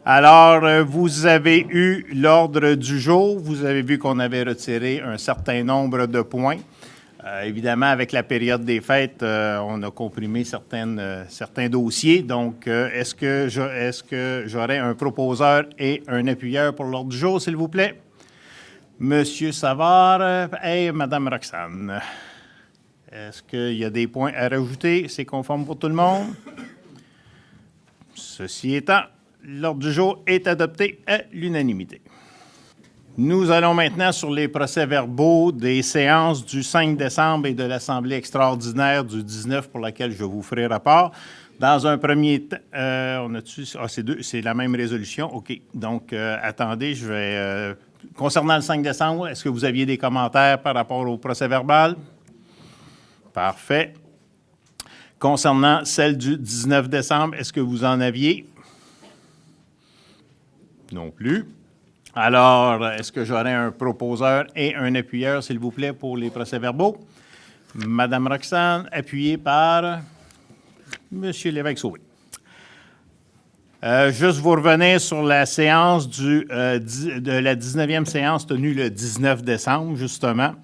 Alors, vous avez eu l'ordre du jour. Vous avez vu qu'on avait retiré un certain nombre de points. Évidemment, avec la période des fêtes, on a comprimé certains dossiers. Donc, est-ce que j'aurais un proposeur et un appuyeur pour l'ordre du jour, s'il vous plaît? Monsieur Savard et Madame Roxane. Est-ce qu'il y a des points à rajouter? C'est conforme pour tout le monde? Ceci étant, l'ordre du jour est adopté à l'unanimité. Nous allons maintenant sur les procès-verbaux des séances du 5 décembre et de l'Assemblée extraordinaire du 19 pour laquelle je vous ferai rapport. Dans un premier temps, c'est la même résolution. OK. Donc, attendez, je vais... concernant le 5 décembre, est-ce que vous aviez des commentaires par rapport au procès-verbal? Parfait. Concernant celle du 19 décembre, est-ce que vous en aviez? Non plus. Alors, est-ce que j'aurais un proposeur et un appuyeur, s'il vous plaît, pour les procès-verbaux? Madame Roxane, appuyée par Monsieur Lévesque-Sauvé. Juste vous revenir sur la séance de la 19e séance tenue le 19 décembre, justement.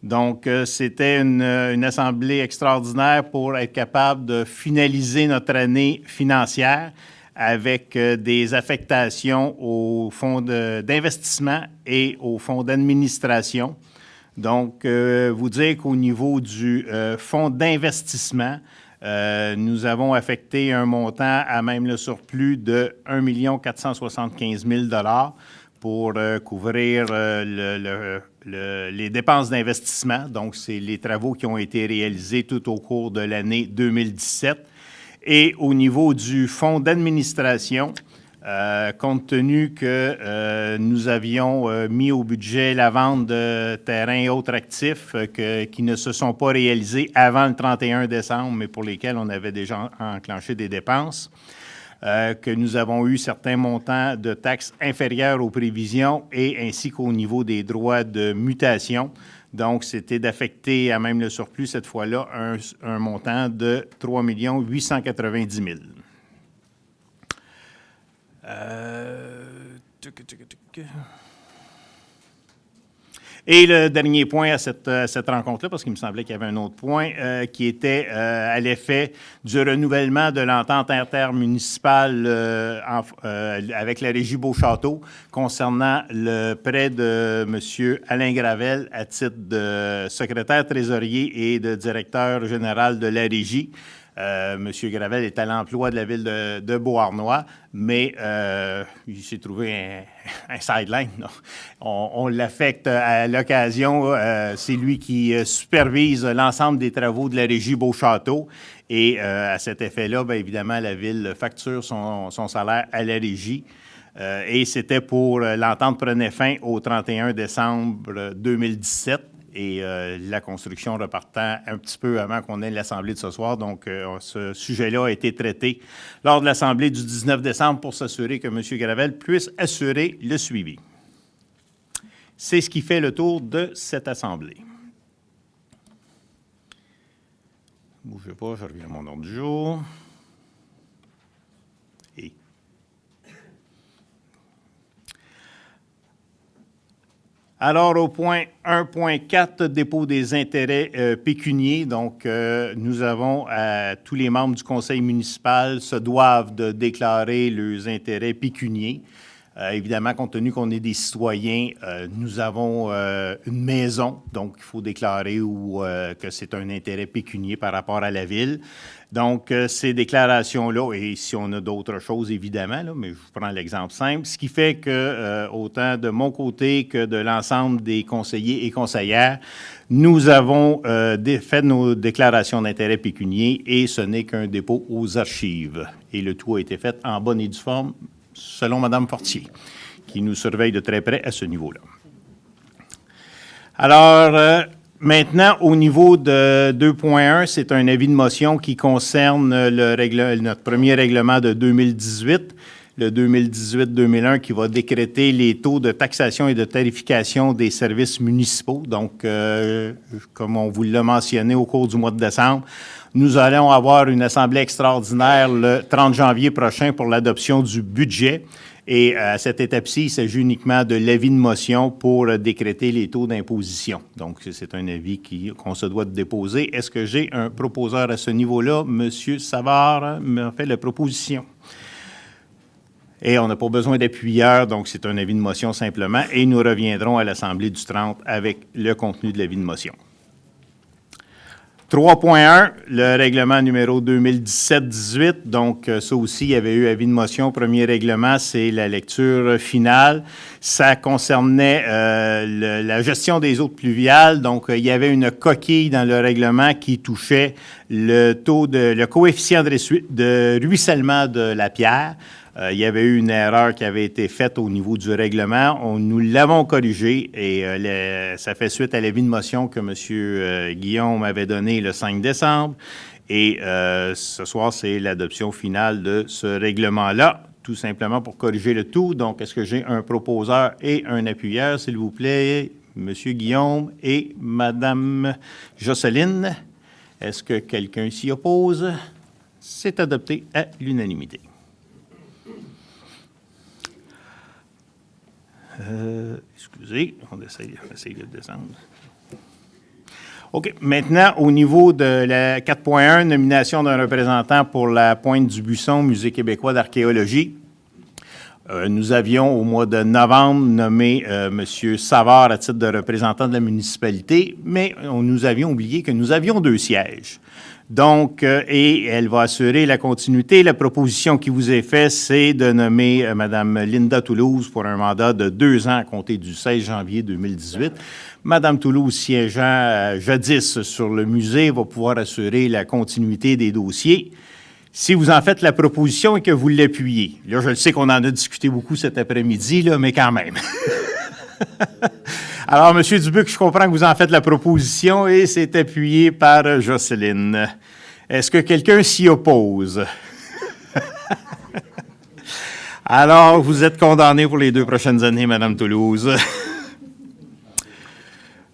Donc, c'était une assemblée extraordinaire pour être capable de finaliser notre année financière avec des affectations au fonds d'investissement et au fonds d'administration. Donc, vous dire qu'au niveau du fonds d'investissement, nous avons affecté un montant à même le surplus de 1 475 000 pour couvrir les dépenses d'investissement. Donc, c'est les travaux qui ont été réalisés tout au cours de l'année 2017. Et au niveau du fonds d'administration, compte tenu que nous avions mis au budget la vente de terrains et autres actifs qui ne se sont pas réalisés avant le 31 décembre, mais pour lesquels on avait déjà enclenché des dépenses, que nous avons eu certains montants de taxes inférieurs aux prévisions et ainsi qu'au niveau des droits de mutation. Donc, c'était d'affecter à même le surplus, cette fois-là, un montant de 3 890 000. Et le dernier point à cette rencontre-là, parce qu'il me semblait qu'il y avait un autre point, qui était à l'effet du renouvellement de l'entente intermunicipale avec la Régie Beauchâteau concernant le prêt de M. Alain Gravel à titre de secrétaire trésorier et de directeur général de la Régie. M. Gravel est à l'emploi de la ville de Beauharnois, mais il s'est trouvé un sideline. On l'affecte à l'occasion. C'est lui qui supervise l'ensemble des travaux de la Régie Beauchâteau. Et à cet effet-là, bien évidemment, la ville facture son salaire à la Régie. Et c'était pour l'entente prenait fin au 31 décembre 2017. Et la construction repartant un petit peu avant qu'on ait l'Assemblée de ce soir. Donc, ce sujet-là a été traité lors de l'Assemblée du 19 décembre pour s'assurer que M. Gravel puisse assurer le suivi. C'est ce qui fait le tour de cette Assemblée. Ne bougez pas, je reviens à mon ordre du jour. Et alors, au point 1.4, dépôt des intérêts pécuniaires. Donc, nous avons, tous les membres du conseil municipal se doivent de déclarer leurs intérêts pécuniaires. Évidemment, compte tenu qu'on est des citoyens, nous avons une maison, donc il faut déclarer que c'est un intérêt pécuniaire par rapport à la ville. Donc, ces déclarations-là, et si on a d'autres choses, évidemment, là, mais je vous prends l'exemple simple, ce qui fait que, autant de mon côté que de l'ensemble des conseillers et conseillères, nous avons fait nos déclarations d'intérêt pécuniaire et ce n'est qu'un dépôt aux archives. Et le tout a été fait en bonne et due forme, selon Mme Fortier, qui nous surveille de très près à ce niveau-là. Alors, maintenant, au niveau de 2.1, c'est un avis de motion qui concerne notre premier règlement de 2018. le 2018-2001, qui va décréter les taux de taxation et de tarification des services municipaux. Donc, comme on vous l'a mentionné au cours du mois de décembre, nous allons avoir une assemblée extraordinaire le 30 janvier prochain pour l'adoption du budget. Et à cette étape-ci, il s'agit uniquement de l'avis de motion pour décréter les taux d'imposition. Donc, c'est un avis qu'on se doit de déposer. Est-ce que j'ai un proposeur à ce niveau-là? Monsieur Savard m'a fait la proposition. Et on n'a pas besoin d'appuyeur, donc c'est un avis de motion simplement. Et nous reviendrons à l'Assemblée du 30 avec le contenu de l'avis de motion. 3.1, le règlement numéro 2017-18. Donc, ça aussi, il y avait eu avis de motion. Premier règlement, c'est la lecture finale. Ça concernait la gestion des eaux pluviales. Donc, il y avait une coquille dans le règlement qui touchait le coefficient de ruissellement de la pierre. Il y avait eu une erreur qui avait été faite au niveau du règlement. Nous l'avons corrigé et ça fait suite à l'avis de motion que M. Guillaume avait donné le 5 décembre. Et ce soir, c'est l'adoption finale de ce règlement-là, tout simplement pour corriger le tout. Donc, est-ce que j'ai un proposeur et un appuyeur, s'il vous plaît, M. Guillaume et Mme Jocelyne? Est-ce que quelqu'un s'y oppose? C'est adopté à l'unanimité. Excusez, on essaye de descendre. OK. Maintenant, au niveau de la 4.1, nomination d'un représentant pour la Pointe du Buisson, Musée québécois d'archéologie. Nous avions, au mois de novembre, nommé M. Savard à titre de représentant de la municipalité, mais nous avions oublié que nous avions 2 sièges. Donc, et elle va assurer la continuité. La proposition qui vous est faite, c'est de nommer Mme Linda Toulouse pour un mandat de 2 ans à compter du 16 janvier 2018. Mme Toulouse, siégeant jadis sur le musée, va pouvoir assurer la continuité des dossiers. Si vous en faites la proposition et que vous l'appuyez, là, je le sais qu'on en a discuté beaucoup cet après-midi, là, mais quand même. Alors, M. Dubuc, je comprends que vous en faites la proposition et c'est appuyé par Jocelyne. Est-ce que quelqu'un s'y oppose? Alors, vous êtes condamné pour les 2 prochaines années, Mme Toulouse.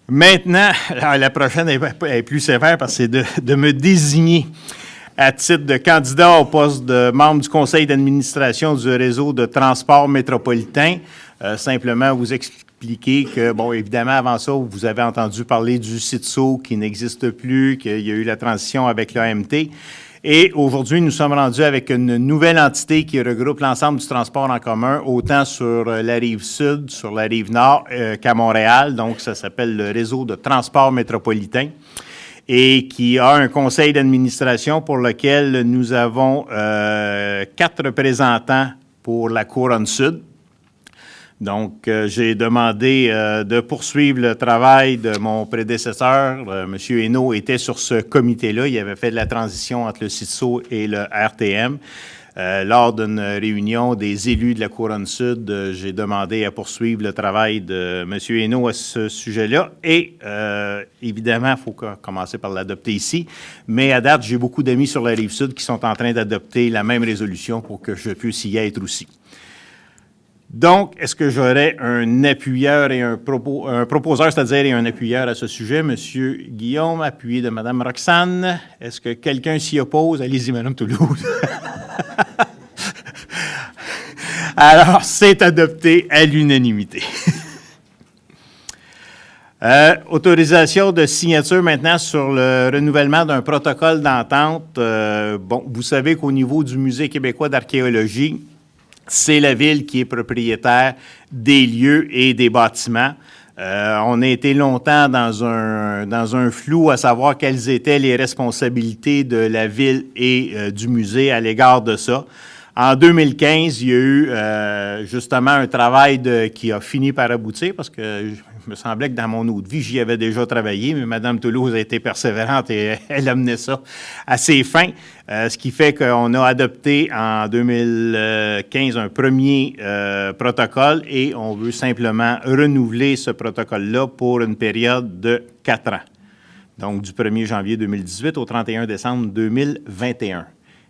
Maintenant, la prochaine est plus sévère parce que c'est de me désigner à titre de candidat au poste de membre du conseil d'administration du réseau de transport métropolitain. Simplement vous expliquer que, bon, évidemment, avant ça, vous avez entendu parler du CITSO qui n'existe plus, qu'il y a eu la transition avec l'AMT. Et aujourd'hui, nous sommes rendus avec une nouvelle entité qui regroupe l'ensemble du transport en commun, autant sur la rive sud, sur la rive nord qu'à Montréal. Donc, ça s'appelle le réseau de transport métropolitain et qui a un conseil d'administration pour lequel nous avons 4 représentants pour la Couronne Sud. Donc, j'ai demandé de poursuivre le travail de mon prédécesseur. M. Hainaut était sur ce comité-là. Il avait fait de la transition entre le CITSO et le RTM. Lors d'une réunion des élus de la Couronne Sud, j'ai demandé à poursuivre le travail de M. Hainaut à ce sujet-là. Et évidemment, il faut commencer par l'adopter ici. Mais à date, j'ai beaucoup d'amis sur la Rive-Sud qui sont en train d'adopter la même résolution pour que je puisse y être aussi. Donc, est-ce que j'aurais un appuyeur et un proposeur, c'est-à-dire et un appuyeur à ce sujet? Monsieur Guillaume, appuyé de Mme Roxane. Est-ce que quelqu'un s'y oppose? Allez-y, Mme Toulouse. Alors, c'est adopté à l'unanimité. Autorisation de signature maintenant sur le renouvellement d'un protocole d'entente. Bon, vous savez qu'au niveau du Musée québécois d'archéologie, c'est la ville qui est propriétaire des lieux et des bâtiments. On a été longtemps dans un flou à savoir quelles étaient les responsabilités de la ville et du musée à l'égard de ça. En 2015, il y a eu justement un travail qui a fini par aboutir parce que il me semblait que dans mon autre vie, j'y avais déjà travaillé, mais Mme Toulouse a été persévérante et elle a mené ça à ses fins. Ce qui fait qu'on a adopté en 2015 un premier protocole et on veut simplement renouveler ce protocole-là pour une période de 4 ans. Donc, du 1er janvier 2018 au 31 décembre 2021.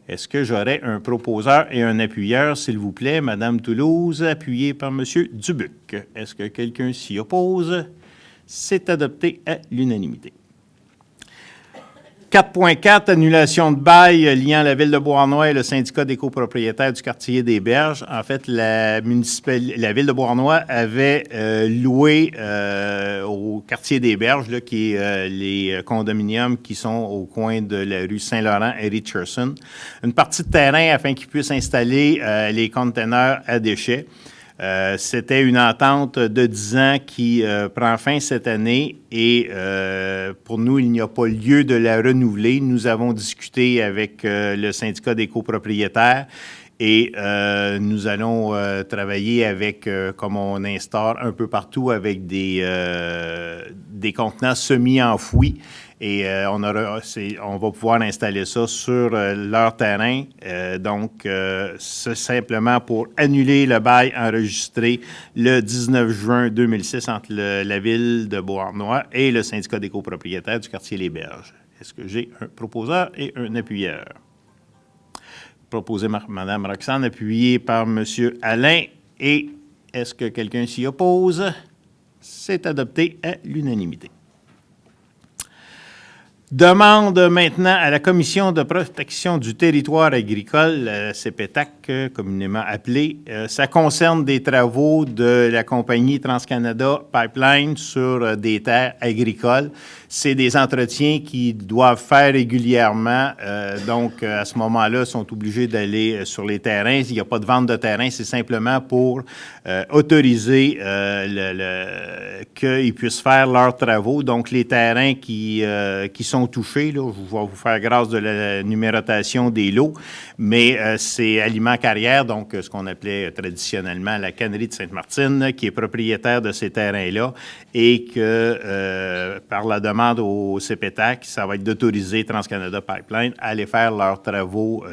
Est-ce que j'aurais un proposeur et un appuyeur, s'il vous plaît? Madame Toulouse, appuyée par Monsieur Dubuc. Est-ce que quelqu'un s'y oppose? C'est adopté à l'unanimité. 4.4, annulation de bail liant la Ville de Beauharnois et le syndicat des copropriétaires du quartier des Berges. En fait, la Ville de Beauharnois avait loué au quartier des Berges, là, qui est les condominiums qui sont au coin de la rue Saint-Laurent et Richardson, une partie de terrain afin qu'ils puissent installer les conteneurs à déchets. C'était une entente de 10 ans qui prend fin cette année et pour nous, il n'y a pas lieu de la renouveler. Nous avons discuté avec le syndicat des copropriétaires et nous allons travailler avec, comme on instaure un peu partout, avec des contenants semi-enfouis. Et on va pouvoir installer ça sur leur terrain. Donc, c'est simplement pour annuler le bail enregistré le 19 juin 2006 entre la Ville de Beauharnois et le syndicat des copropriétaires du quartier Les Berges. Est-ce que j'ai un proposeur et un appuyeur? Proposé par Mme Roxane, appuyé par M. Alain. Et est-ce que quelqu'un s'y oppose? C'est adopté à l'unanimité. Demande maintenant à la Commission de protection du territoire agricole, la CPTAC, communément appelée. Ça concerne des travaux de la compagnie TransCanada Pipeline sur des terres agricoles. C'est des entretiens qu'ils doivent faire régulièrement. Donc, à ce moment-là, ils sont obligés d'aller sur les terrains. Il n'y a pas de vente de terrain, c'est simplement pour autoriser qu'ils puissent faire leurs travaux. Donc, les terrains qui sont touchés, là, je vais vous faire grâce de la numérotation des lots, mais c'est Aliment Carrière, donc ce qu'on appelait traditionnellement la cannerie de Sainte-Martine, qui est propriétaire de ces terrains-là et que, par la demande au CPTAC, ça va être d'autoriser TransCanada Pipeline à aller faire leurs travaux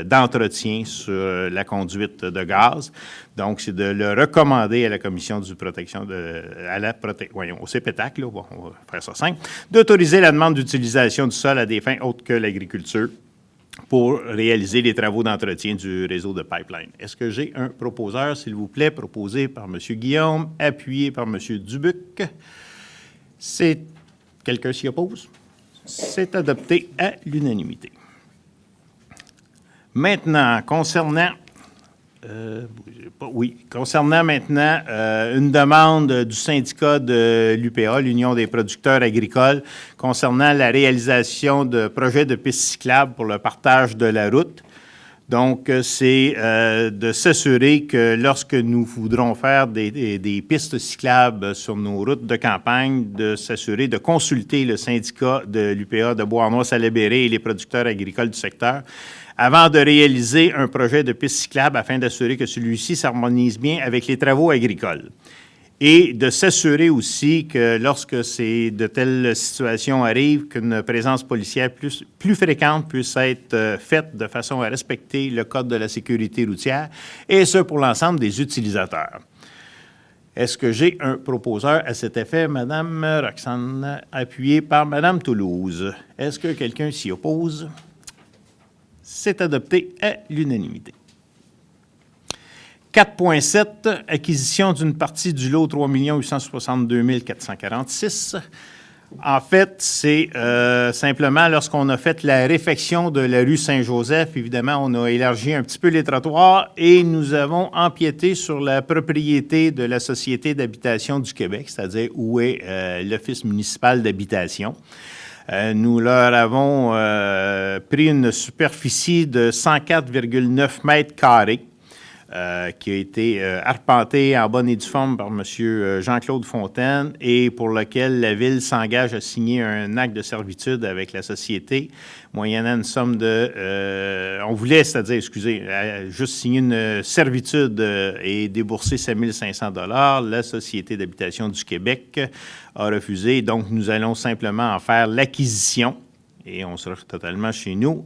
d'entretien sur la conduite de gaz. Donc, c'est de le recommander à la Commission de protection au CPTAC, là, bon, on va faire ça simple, d'autoriser la demande d'utilisation du sol à des fins autres que l'agriculture pour réaliser les travaux d'entretien du réseau de pipeline. Est-ce que j'ai un proposeur, s'il vous plaît, proposé par M. Guillaume, appuyé par M. Dubuc? Quelqu'un s'y oppose? C'est adopté à l'unanimité. Maintenant, concernant maintenant une demande du syndicat de l'UPA, l'Union des producteurs agricoles, concernant la réalisation de projets de pistes cyclables pour le partage de la route. Donc, c'est de s'assurer que lorsque nous voudrons faire des pistes cyclables sur nos routes de campagne, de s'assurer de consulter le syndicat de l'UPA de Beauharnois-Salaberry et les producteurs agricoles du secteur avant de réaliser un projet de piste cyclable afin d'assurer que celui-ci s'harmonise bien avec les travaux agricoles. Et de s'assurer aussi que lorsque de telles situations arrivent, qu'une présence policière plus fréquente puisse être faite de façon à respecter le Code de la sécurité routière, et ce pour l'ensemble des utilisateurs. Est-ce que j'ai un proposeur à cet effet, Mme Roxane, appuyée par Mme Toulouse? Est-ce que quelqu'un s'y oppose? C'est adopté à l'unanimité. 4.7, acquisition d'une partie du lot 3 862 446. En fait, c'est simplement lorsqu'on a fait la réfection de la rue Saint-Joseph, évidemment, on a élargi un petit peu les trottoirs et nous avons empiété sur la propriété de la Société d'habitation du Québec, c'est-à-dire où est l'Office municipal d'habitation. Nous leur avons pris une superficie de 104,9 mètres carrés qui a été arpentée en bonne et due forme par M. Jean-Claude Fontaine et pour lequel la Ville s'engage à signer un acte de servitude avec la société, moyennant une somme de... on voulait, c'est-à-dire, juste signer une servitude et débourser 7 500 $. La Société d'habitation du Québec a refusé. Donc, nous allons simplement en faire l'acquisition et on sera totalement chez nous.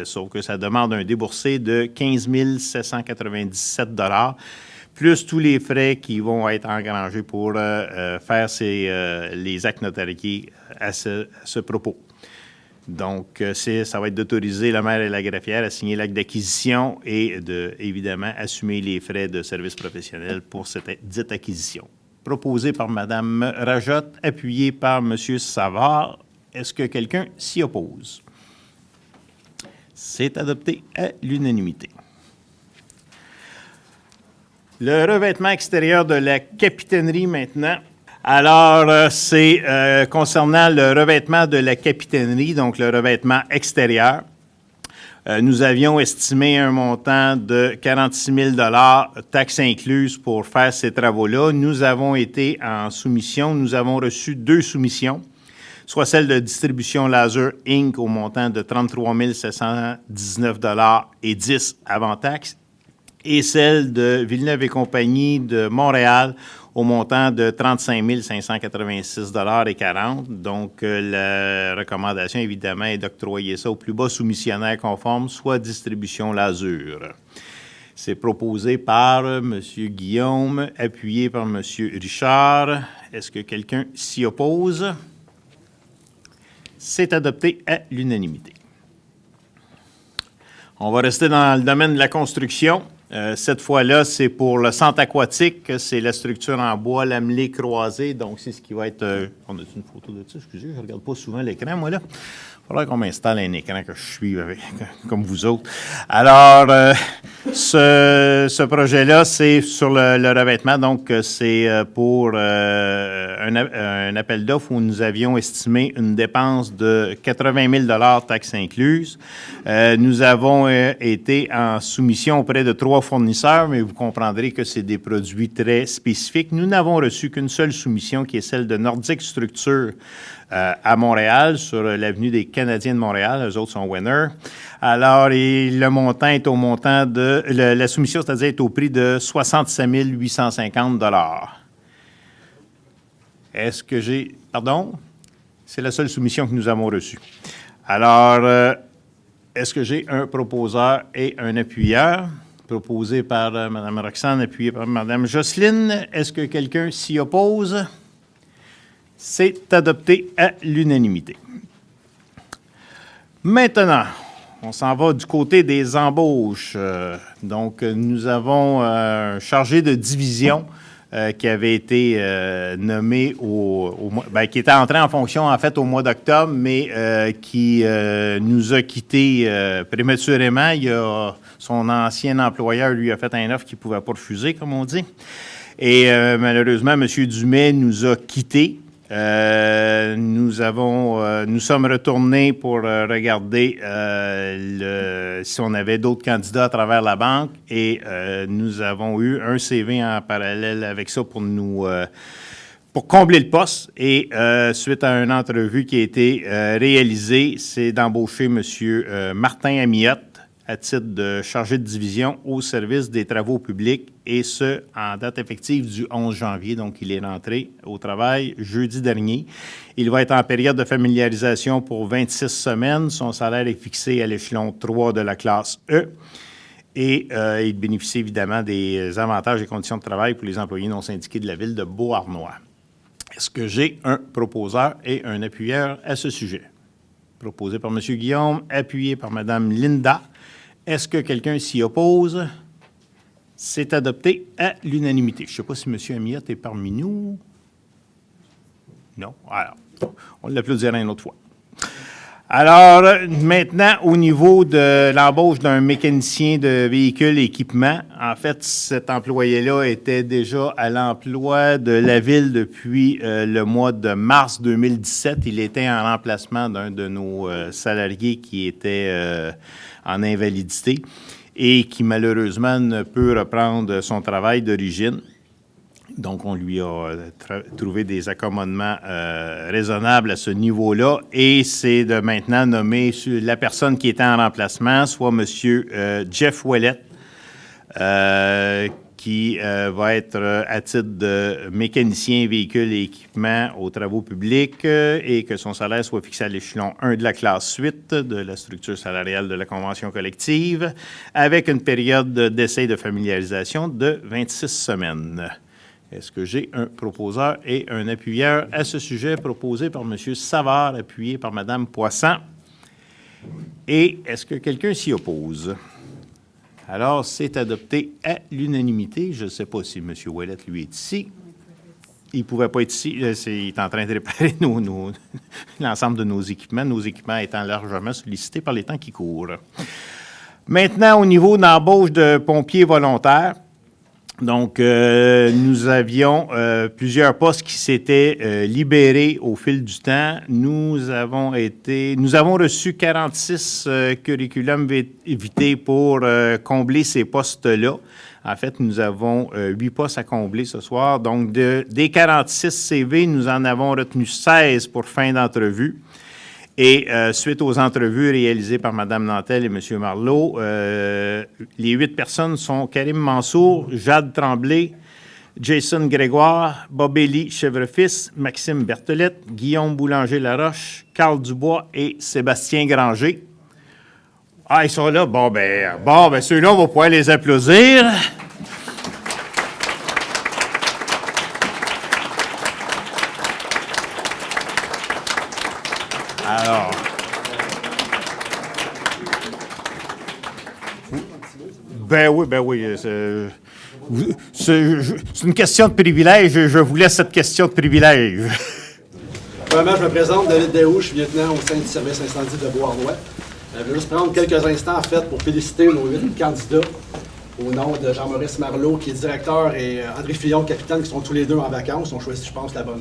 Sauf que ça demande un déboursé de 15 797 $, plus tous les frais qui vont être engrangés pour faire les actes notariés à ce propos. Donc, ça va être d'autoriser le maire et la greffière à signer l'acte d'acquisition et évidemment, assumer les frais de service professionnel pour cette dite acquisition. Proposé par Mme Rajotte, appuyé par M. Savard. Est-ce que quelqu'un s'y oppose? C'est adopté à l'unanimité. Le revêtement extérieur de la capitainerie maintenant. Alors, c'est concernant le revêtement de la capitainerie, donc le revêtement extérieur. Nous avions estimé un montant de 46 000 taxes incluses pour faire ces travaux-là. Nous avons été en soumission. Nous avons reçu 2 soumissions, soit celle de Distribution Laser Inc. au montant de 33 719 et 10 avant taxes, et celle de Villeneuve et compagnie de Montréal au montant de 35 586 et 40. Donc, la recommandation, évidemment, est d'octroyer ça au plus bas soumissionnaire conforme, soit Distribution Laser. C'est proposé par M. Guillaume, appuyé par M. Richard. Est-ce que quelqu'un s'y oppose? C'est adopté à l'unanimité. On va rester dans le domaine de la construction. Cette fois-là, c'est pour le centre aquatique. C'est la structure en bois lamelé croisé. Donc, c'est ce qui va être... on a une photo de ça? Excusez, je ne regarde pas souvent l'écran, moi, là. Il faudrait qu'on m'installe un écran que je suis avec, comme vous autres. Alors, ce projet-là, c'est sur le revêtement. Donc, c'est pour un appel d'offres où nous avions estimé une dépense de 80 000 taxes incluses. Nous avons été en soumission auprès de 3 fournisseurs, mais vous comprendrez que c'est des produits très spécifiques. Nous n'avons reçu qu'une seule soumission, qui est celle de Nordic Structure à Montréal, sur l'avenue des Canadiens de Montréal. Eux autres sont winners. Alors, le montant est au montant de... la soumission, c'est-à-dire, est au prix de 67 850 $. Est-ce que j'ai... Pardon? C'est la seule soumission que nous avons reçue. Alors, est-ce que j'ai un proposeur et un appuyeur? Proposé par Mme Roxane, appuyé par Mme Jocelyne. Est-ce que quelqu'un s'y oppose? C'est adopté à l'unanimité. Maintenant, on s'en va du côté des embauches. Donc, nous avons un chargé de division qui avait été nommé qui était entré en fonction, en fait, au mois d'octobre, mais qui nous a quittés prématurément. Son ancien employeur lui a fait un offre qu'il ne pouvait pas refuser, comme on dit. Et malheureusement, M. Dumais nous a quittés. Nous sommes retournés pour regarder si on avait d'autres candidats à travers la banque, et nous avons eu un CV en parallèle avec ça pour combler le poste. Et suite à une entrevue qui a été réalisée, c'est d'embaucher M. Martin Amiotte à titre de chargé de division au service des travaux publics, et ce, en date effective du 11 janvier. Donc, il est rentré au travail jeudi dernier. Il va être en période de familiarisation pour 26 semaines. Son salaire est fixé à l'échelon 3 de la classe E. Et il bénéficie évidemment des avantages et conditions de travail pour les employés non syndiqués de la ville de Beauharnois. Est-ce que j'ai un proposeur et un appuyeur à ce sujet? Proposé par M. Guillaume, appuyé par Mme Linda. Est-ce que quelqu'un s'y oppose? C'est adopté à l'unanimité. Je ne sais pas si M. Amiotte est parmi nous. Non? Alors, on l'applaudira une autre fois. Alors, maintenant, au niveau de l'embauche d'un mécanicien de véhicules et équipements, en fait, cet employé-là était déjà à l'emploi de la ville depuis le mois de mars 2017. Il était en remplacement d'un de nos salariés qui était en invalidité et qui, malheureusement, ne peut reprendre son travail d'origine. Donc, on lui a trouvé des accommodements raisonnables à ce niveau-là, et c'est de maintenant nommer la personne qui était en remplacement, soit M. Jeff Ouellette, qui va être à titre de mécanicien véhicules et équipements aux travaux publics, et que son salaire soit fixé à l'échelon 1 de la classe 8 de la structure salariale de la convention collective, avec une période d'essai de familiarisation de 26 semaines. Est-ce que j'ai un proposeur et un appuyeur à ce sujet, proposé par M. Savard, appuyé par Mme Poisson? Et est-ce que quelqu'un s'y oppose? Alors, c'est adopté à l'unanimité. Je ne sais pas si M. Ouellet, lui, est ici. Il ne pouvait pas être ici. Il est en train de réparer l'ensemble de nos équipements étant largement sollicités par les temps qui courent. Maintenant, au niveau d'embauche de pompiers volontaires, donc, nous avions plusieurs postes qui s'étaient libérés au fil du temps. Nous avons reçu 46 curriculum vitae pour combler ces postes-là. En fait, nous avons 8 postes à combler ce soir. Donc, des 46 CV, nous en avons retenu 16 pour fin d'entrevue. Et suite aux entrevues réalisées par Mme Nantel et M. Marleau, les 8 personnes sont Karim Mansour, Jade Tremblay, Jason Grégoire, Bobélie Chevrefils, Maxime Berthelette, Guillaume Boulanger-Laroche, Carl Dubois et Sébastien Granger. Ah, ils sont là? Bon, ben ceux-là, on va pouvoir les applaudir. Alors, ben oui, c'est une question de privilège. Je vous laisse cette question de privilège. Premièrement, je me présente, David Daou, je suis lieutenant au sein du service incendie de Beauharnois. Je vais juste prendre quelques instants, en fait, pour féliciter nos 8 candidats au nom de Jean-Maurice Marleau, qui est directeur, et André Fillon, capitaine, qui sont tous les deux en vacances. Ils ont choisi, je pense, la bonne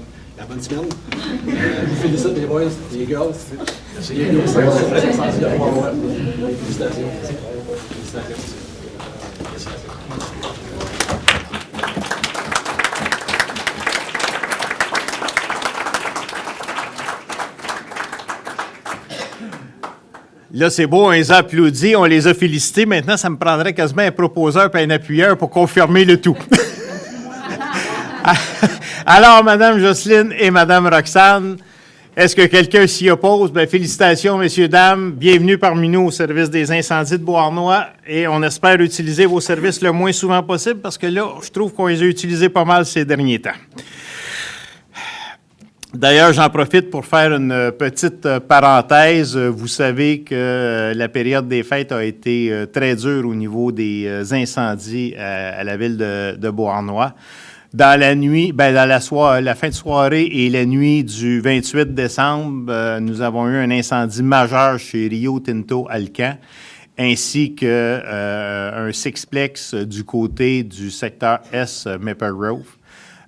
semaine. Je vous félicite, les boys, les girls. Merci. Bienvenue au sein du service incendie de Beauharnois. Félicitations. Félicitations. Là, c'est beau, on les a applaudis, on les a félicités. Maintenant, ça me prendrait quasiment un proposeur et un appuyeur pour confirmer le tout. Alors, Mme Jocelyne et Mme Roxane, est-ce que quelqu'un s'y oppose? Bien, félicitations, messieurs, dames. Bienvenue parmi nous au service des incendies de Beauharnois. Et on espère utiliser vos services le moins souvent possible parce que là, je trouve qu'on les a utilisés pas mal ces derniers temps. D'ailleurs, j'en profite pour faire une petite parenthèse. Vous savez que la période des fêtes a été très dure au niveau des incendies à la ville de Beauharnois. Dans la nuit, la fin de soirée et la nuit du 28 décembre, nous avons eu un incendie majeur chez Rio Tinto Alcan, ainsi qu'un sixplex du côté du secteur S Maple Grove.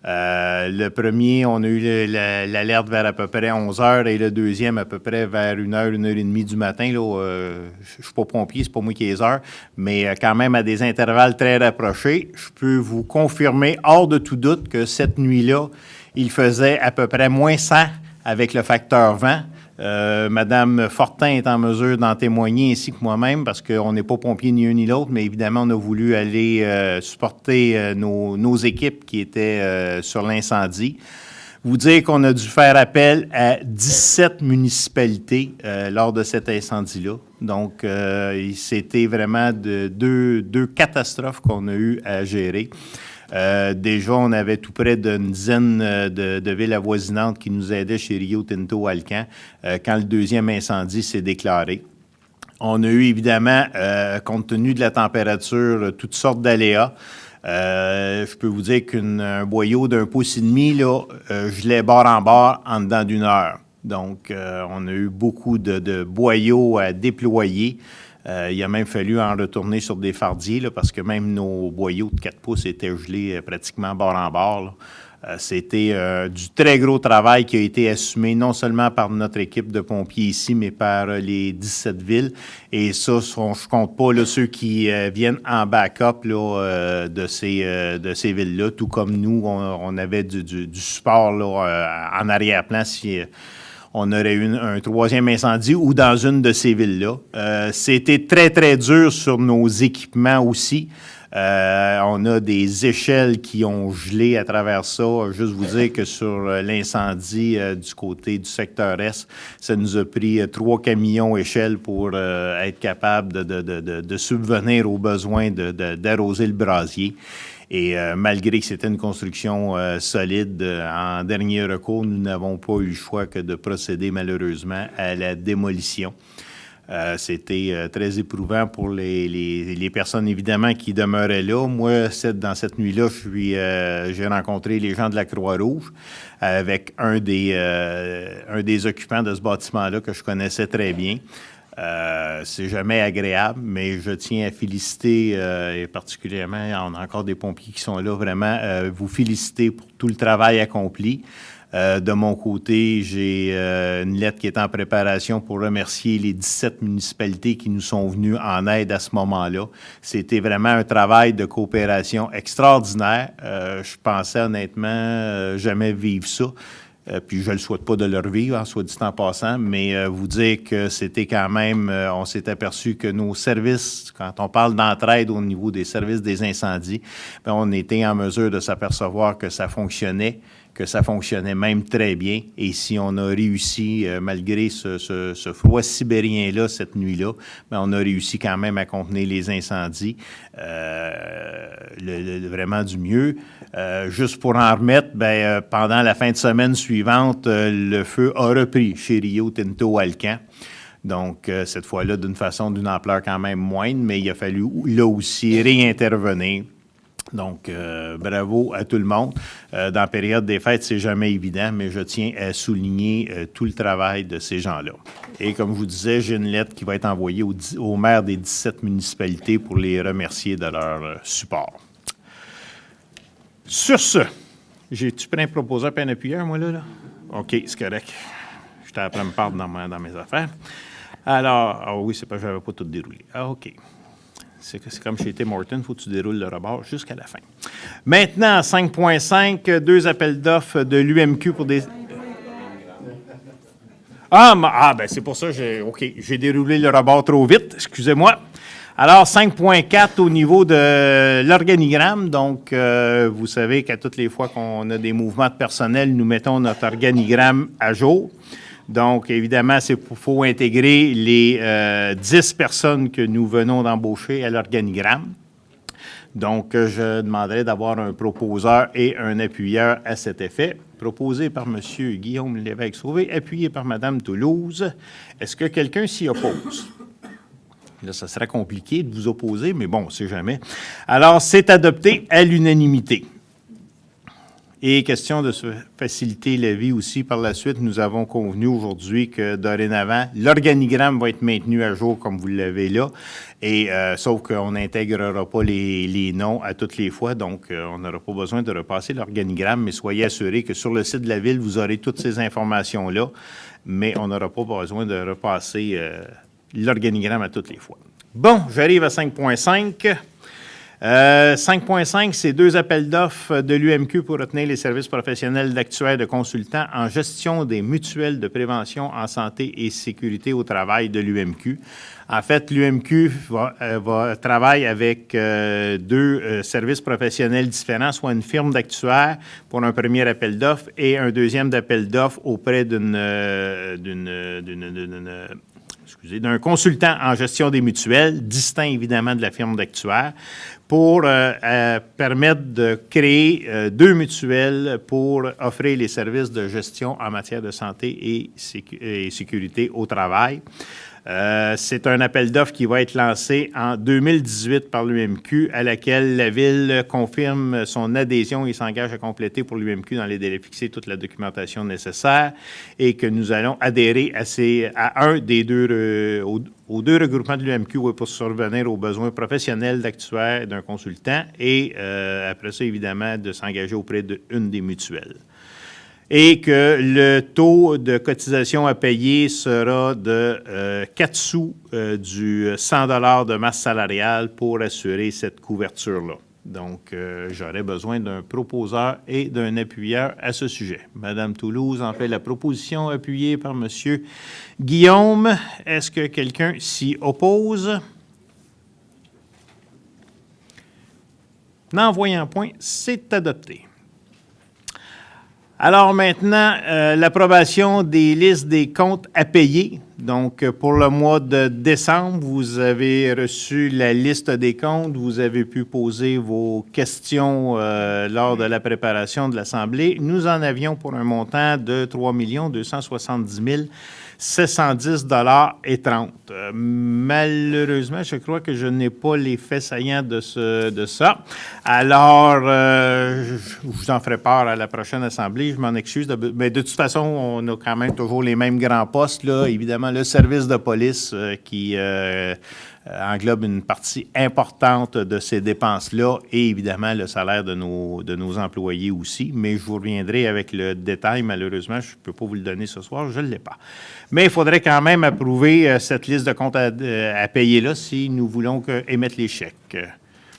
Le premier, on a eu l'alerte vers à peu près 11 heures et le deuxième à peu près vers 1h, 1h30 du matin. Je ne suis pas pompier, c'est pas moi qui ai les heures, mais quand même à des intervalles très rapprochés. Je peux vous confirmer, hors de tout doute, que cette nuit-là, il faisait à peu près moins 100 avec le facteur vent. Madame Fortin est en mesure d'en témoigner, ainsi que moi-même, parce qu'on n'est pas pompiers ni un ni l'autre, mais évidemment, on a voulu aller supporter nos équipes qui étaient sur l'incendie. Vous dire qu'on a dû faire appel à 17 municipalités lors de cet incendie-là. Donc, c'était vraiment deux catastrophes qu'on a eu à gérer. Déjà, on avait tout près d'une dizaine de villes avoisinantes qui nous aidaient chez Rio Tinto Alcan quand le deuxième incendie s'est déclaré. On a eu évidemment, compte tenu de la température, toutes sortes d'aléas. Je peux vous dire qu'un boyau d'1,5 pouce, gelait bord en bord en dedans d'1 heure. Donc, on a eu beaucoup de boyaux à déployer. Il a même fallu en retourner sur des fardiers, là, parce que même nos boyaux de 4 pouces étaient gelés pratiquement bord en bord. C'était du très gros travail qui a été assumé non seulement par notre équipe de pompiers ici, mais par les 17 villes. Et ça, je ne compte pas là, ceux qui viennent en backup là, de ces villes-là, tout comme nous, on avait du support là, en arrière-plan si on aurait eu un troisième incendie ou dans une de ces villes-là. C'était très, très dur sur nos équipements aussi. On a des échelles qui ont gelé à travers ça. Juste vous dire que sur l'incendie du côté du secteur Est, ça nous a pris 3 camions échelles pour être capable de subvenir aux besoins d'arroser le brasier. Et malgré que c'était une construction solide, en dernier recours, nous n'avons pas eu le choix que de procéder malheureusement à la démolition. C'était très éprouvant pour les personnes, évidemment, qui demeuraient là. Moi, dans cette nuit-là, j'ai rencontré les gens de la Croix-Rouge avec un des occupants de ce bâtiment-là que je connaissais très bien. C'est jamais agréable, mais je tiens à féliciter, et particulièrement, on a encore des pompiers qui sont là, vraiment, vous féliciter pour tout le travail accompli. De mon côté, j'ai une lettre qui est en préparation pour remercier les 17 municipalités qui nous sont venues en aide à ce moment-là. C'était vraiment un travail de coopération extraordinaire. Je pensais honnêtement jamais vivre ça. Puis je ne le souhaite pas de le revivre, en soit dit en passant, mais vous dire que c'était quand même, on s'est aperçu que nos services, quand on parle d'entraide au niveau des services des incendies, bien, on était en mesure de s'apercevoir que ça fonctionnait même très bien. Et si on a réussi, malgré ce froid sibérien-là, cette nuit-là, bien, on a réussi quand même à contenir les incendies vraiment du mieux. Juste pour en remettre, bien, pendant la fin de semaine suivante, le feu a repris chez Rio Tinto Alcan. Donc, cette fois-là, d'une ampleur quand même moindre, mais il a fallu là aussi réintervenir. Donc, bravo à tout le monde. Dans la période des fêtes, c'est jamais évident, mais je tiens à souligner tout le travail de ces gens-là. Et comme je vous disais, j'ai une lettre qui va être envoyée aux maires des 17 municipalités pour les remercier de leur support. Sur ce, j'ai-tu pris un proposeur et un appuyeur, moi, là? OK, c'est correct. J'étais à plein me part dans mes affaires. Alors, oui, c'est pas, je n'avais pas tout déroulé. OK. C'est comme chez Tim Hortons, il faut que tu déroules le rebord jusqu'à la fin. Maintenant, 5.5, 2 appels d'offres de l'UMQ pour des... Ben c'est pour ça que j'ai déroulé le rebord trop vite, excusez-moi. Alors, 5.4 au niveau de l'organigramme. Donc, vous savez qu'à toutes les fois qu'on a des mouvements de personnel, nous mettons notre organigramme à jour. Donc, évidemment, il faut intégrer les 10 personnes que nous venons d'embaucher à l'organigramme. Donc, je demanderai d'avoir un proposeur et un appuyeur à cet effet. Proposé par M. Guillaume Lévesque-Sauvé, appuyé par Mme Toulouse. Est-ce que quelqu'un s'y oppose? Là, ça serait compliqué de vous opposer, mais bon, on ne sait jamais. Alors, c'est adopté à l'unanimité. Et question de se faciliter la vie aussi par la suite, nous avons convenu aujourd'hui que dorénavant, l'organigramme va être maintenu à jour comme vous l'avez là, et sauf qu'on n'intégrera pas les noms à toutes les fois, donc on n'aura pas besoin de repasser l'organigramme, mais soyez assurés que sur le site de la Ville, vous aurez toutes ces informations-là, mais on n'aura pas besoin de repasser l'organigramme à toutes les fois. Bon, j'arrive à 5.5. 5.5, c'est 2 appels d'offres de l'UMQ pour retenir les services professionnels d'actuaires de consultants en gestion des mutuelles de prévention en santé et sécurité au travail de l'UMQ. En fait, l'UMQ travaille avec 2 services professionnels différents, soit une firme d'actuaires pour un premier appel d'offres et un deuxième appel d'offres auprès d'un consultant en gestion des mutuelles, distinct évidemment de la firme d'actuaires, pour permettre de créer 2 mutuelles pour offrir les services de gestion en matière de santé et sécurité au travail. C'est un appel d'offres qui va être lancé en 2018 par l'UMQ, à laquelle la Ville confirme son adhésion et s'engage à compléter pour l'UMQ dans les délais fixés toute la documentation nécessaire et que nous allons adhérer aux 2 regroupements de l'UMQ pour survenir aux besoins professionnels d'actuaires d'un consultant et après ça, évidemment, de s'engager auprès d'une des mutuelles. Et que le taux de cotisation à payer sera de 4 sous du 100 $ de masse salariale pour assurer cette couverture-là. Donc, j'aurais besoin d'un proposeur et d'un appuyeur à ce sujet. Madame Toulouse en fait la proposition appuyée par Monsieur Guillaume. Est-ce que quelqu'un s'y oppose? N'en voyant point, c'est adopté. Alors maintenant, l'approbation des listes des comptes à payer. Donc, pour le mois de décembre, vous avez reçu la liste des comptes. Vous avez pu poser vos questions lors de la préparation de l'Assemblée. Nous en avions pour un montant de 3 270 710,30 $. Malheureusement, je crois que je n'ai pas les faits saillants de ça. Alors, je vous en ferai part à la prochaine Assemblée. Je m'en excuse. Mais de toute façon, on a quand même toujours les mêmes grands postes, là. Évidemment, le service de police qui englobe une partie importante de ces dépenses-là et évidemment le salaire de nos employés aussi. Mais je vous reviendrai avec le détail. Malheureusement, je ne peux pas vous le donner ce soir, je ne l'ai pas. Mais il faudrait quand même approuver cette liste de comptes à payer-là si nous voulons émettre les chèques.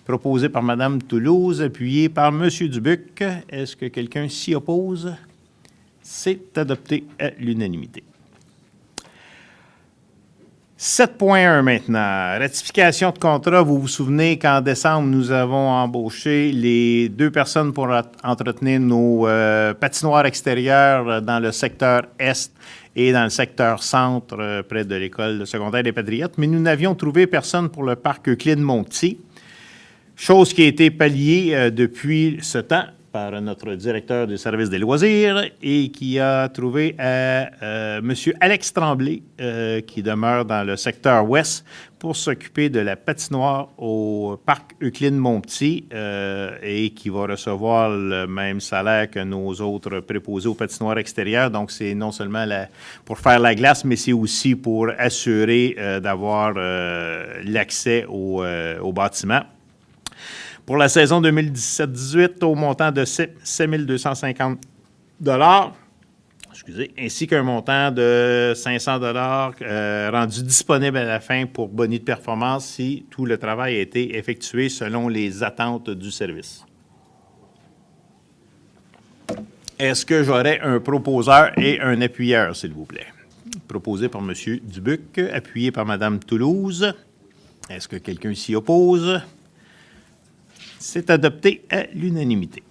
Proposé par Mme Toulouse, appuyé par M. Dubuc. Est-ce que quelqu'un s'y oppose? C'est adopté à l'unanimité. 7.1 maintenant. Ratification de contrat. Vous vous souvenez qu'en décembre, nous avons embauché les 2 personnes pour entretenir nos patinoires extérieures dans le secteur Est et dans le secteur Centre, près de l'école secondaire des Patriotes. Mais nous n'avions trouvé personne pour le parc Euclide-Montpetit, chose qui a été palliée depuis ce temps par notre directeur du service des loisirs et qui a trouvé M. Alex Tremblay, qui demeure dans le secteur ouest, pour s'occuper de la patinoire au parc Euclide-Montpetit et qui va recevoir le même salaire que nos autres préposés aux patinoires extérieures. Donc, c'est non seulement pour faire la glace, mais c'est aussi pour assurer d'avoir l'accès au bâtiment. Pour la saison 2017-18, au montant de 7 250 $, ainsi qu'un montant de 500 $ rendu disponible à la fin pour boni de performance si tout le travail a été effectué selon les attentes du service. Est-ce que j'aurais un proposeur et un appuyeur, s'il vous plaît? Proposé par M. Dubuc, appuyé par Mme Toulouse. Est-ce que quelqu'un s'y oppose? C'est adopté à l'unanimité.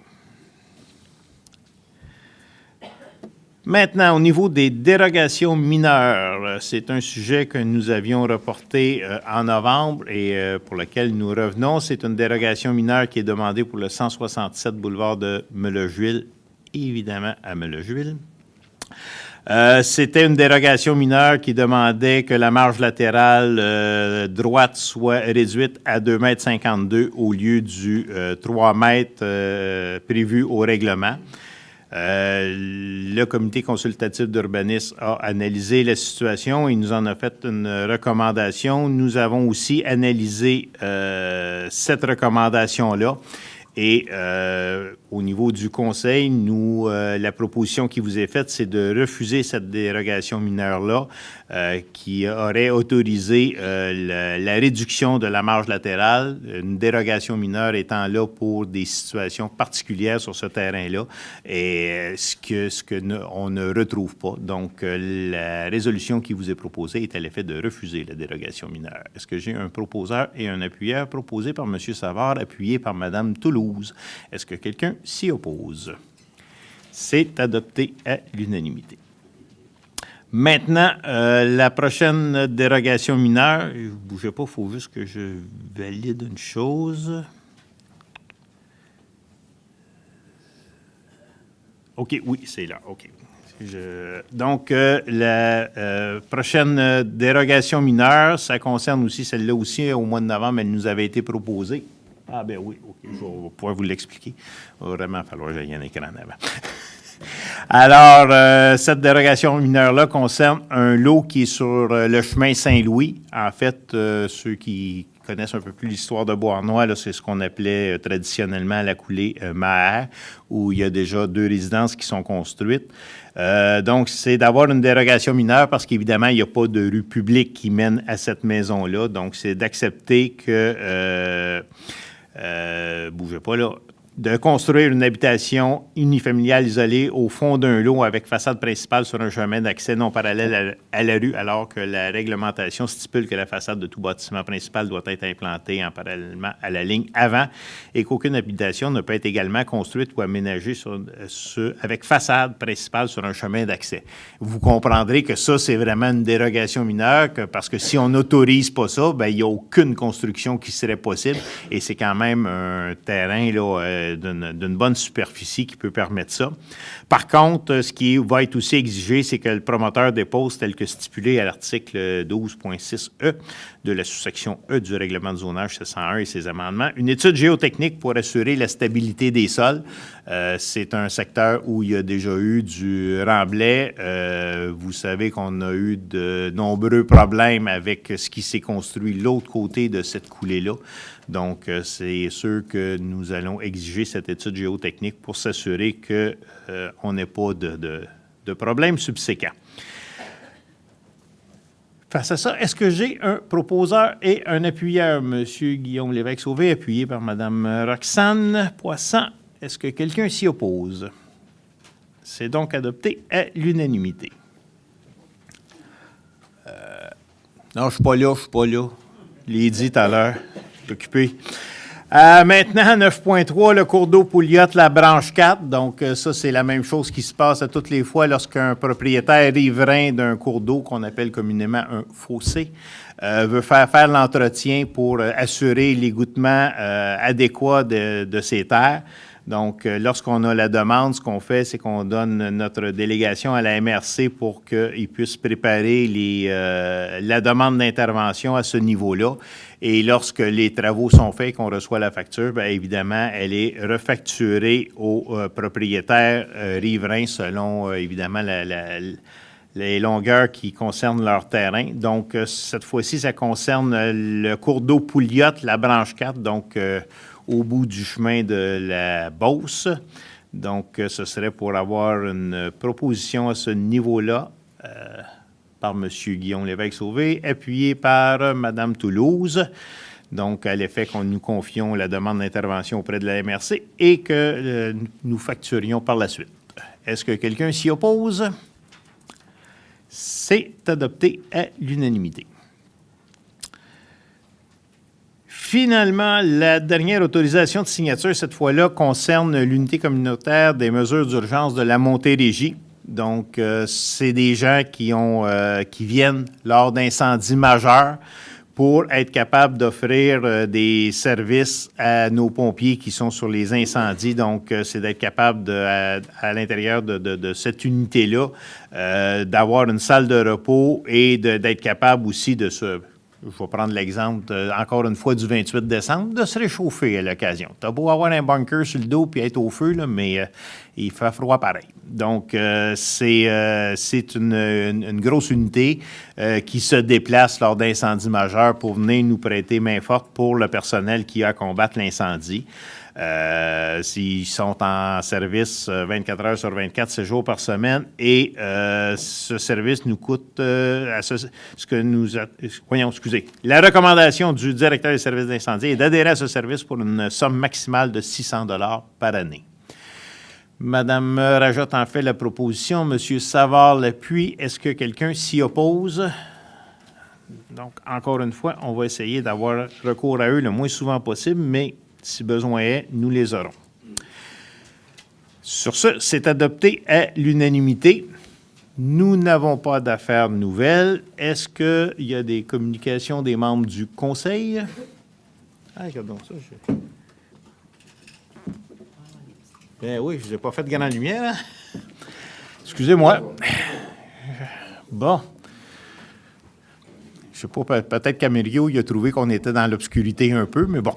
Maintenant, au niveau des dérogations mineures, c'est un sujet que nous avions reporté en novembre et pour lequel nous revenons. C'est une dérogation mineure qui est demandée pour le 167 boulevard de Meloche-Ville, évidemment à Meloche-Ville. C'était une dérogation mineure qui demandait que la marge latérale droite soit réduite à 2,52 m au lieu du 3 m prévu au règlement. Le comité consultatif d'urbanisme a analysé la situation et nous en a fait une recommandation. Nous avons aussi analysé cette recommandation-là. Et au niveau du Conseil, la proposition qui vous est faite, c'est de refuser cette dérogation mineure-là qui aurait autorisé la réduction de la marge latérale, une dérogation mineure étant là pour des situations particulières sur ce terrain-là, et ce que on ne retrouve pas. Donc, la résolution qui vous est proposée est à l'effet de refuser la dérogation mineure. Est-ce que j'ai un proposeur et un appuyeur proposé par M. Savard, appuyé par Mme Toulouse? Est-ce que quelqu'un s'y oppose? C'est adopté à l'unanimité. Maintenant, la prochaine dérogation mineure, ne bougez pas, il faut juste que je valide une chose. OK, oui, c'est là, OK. Donc, la prochaine dérogation mineure, ça concerne aussi celle-là aussi, au mois de novembre, elle nous avait été proposée. Ah, ben oui, OK, je vais pouvoir vous l'expliquer. Il va vraiment falloir que j'aille un écran en avant. Alors, cette dérogation mineure-là concerne un lot qui est sur le chemin Saint-Louis. En fait, ceux qui connaissent un peu plus l'histoire de Beauharnois, c'est ce qu'on appelait traditionnellement la coulée Maher, où il y a déjà 2 résidences qui sont construites. Donc, c'est d'avoir une dérogation mineure parce qu'évidemment, il n'y a pas de rue publique qui mène à cette maison-là. Donc, c'est d'accepter que... bougez pas là. de construire une habitation unifamiliale isolée au fond d'un lot avec façade principale sur un chemin d'accès non parallèle à la rue, alors que la réglementation stipule que la façade de tout bâtiment principal doit être implantée en parallèlement à la ligne avant et qu'aucune habitation ne peut être également construite ou aménagée avec façade principale sur un chemin d'accès. Vous comprendrez que ça, c'est vraiment une dérogation mineure, parce que si on n'autorise pas ça, bien, il n'y a aucune construction qui serait possible et c'est quand même un terrain là, d'une bonne superficie qui peut permettre ça. Par contre, ce qui va être aussi exigé, c'est que le promoteur dépose, tel que stipulé à l'article 12.6e de la sous-section E du règlement de zonage 701 et ses amendements, une étude géotechnique pour assurer la stabilité des sols. C'est un secteur où il y a déjà eu du remblai. Vous savez qu'on a eu de nombreux problèmes avec ce qui s'est construit de l'autre côté de cette coulée-là. Donc, c'est sûr que nous allons exiger cette étude géotechnique pour s'assurer qu'on n'ait pas de problème subséquent. Face à ça, est-ce que j'ai un proposeur et un appuyeur? M. Guillaume Lévesque-Sauvé, appuyé par Mme Roxane Poisson. Est-ce que quelqu'un s'y oppose? C'est donc adopté à l'unanimité. Non, je ne suis pas là. Je l'ai dit tout à l'heure. Je suis occupé. Maintenant, 9.3, le cours d'eau Pouliot, la branche 4. Donc, ça, c'est la même chose qui se passe à toutes les fois lorsqu'un propriétaire riverain d'un cours d'eau, qu'on appelle communément un fossé, veut faire l'entretien pour assurer l'égouttement adéquat de ses terres. Donc, lorsqu'on a la demande, ce qu'on fait, c'est qu'on donne notre délégation à la MRC pour qu'ils puissent préparer la demande d'intervention à ce niveau-là. Et lorsque les travaux sont faits et qu'on reçoit la facture, bien évidemment, elle est refacturée aux propriétaires riverains selon, évidemment, les longueurs qui concernent leur terrain. Donc, cette fois-ci, ça concerne le cours d'eau Pouliot, la branche 4, donc au bout du chemin de la Beauce. Donc, ce serait pour avoir une proposition à ce niveau-là par M. Guillaume Lévesque-Sauvé, appuyé par Mme Toulouse. Donc, à l'effet qu'on nous confions la demande d'intervention auprès de la MRC et que nous facturions par la suite. Est-ce que quelqu'un s'y oppose? C'est adopté à l'unanimité. Finalement, la dernière autorisation de signature, cette fois-là, concerne l'unité communautaire des mesures d'urgence de la Montérégie. Donc, c'est des gens qui viennent lors d'incendies majeurs pour être capables d'offrir des services à nos pompiers qui sont sur les incendies. Donc, c'est d'être capable, à l'intérieur de cette unité-là, d'avoir une salle de repos et d'être capable aussi de se... Je vais prendre l'exemple, encore une fois, du 28 décembre, de se réchauffer à l'occasion. Tu as beau avoir un bunker sur le dos puis être au feu, là, mais il fait froid pareil. Donc, c'est une grosse unité qui se déplace lors d'incendies majeurs pour venir nous prêter main forte pour le personnel qui a à combattre l'incendie. S'ils sont en service 24 heures sur 24, 7 jours par semaine, et ce service nous coûte La recommandation du directeur des services d'incendie est d'adhérer à ce service pour une somme maximale de 600 $ par année. Madame Rajotte en fait la proposition. Monsieur Savard l'appuie. Est-ce que quelqu'un s'y oppose? Donc, encore une fois, on va essayer d'avoir recours à eux le moins souvent possible, mais si besoin est, nous les aurons. Sur ce, c'est adopté à l'unanimité. Nous n'avons pas d'affaires nouvelles. Est-ce qu'il y a des communications des membres du Conseil? Ah, regardons ça. Ben oui, je n'ai pas fait de grande lumière. Hein? Excusez-moi. Bon. Je ne sais pas, peut-être qu'Américo, il a trouvé qu'on était dans l'obscurité un peu, mais bon.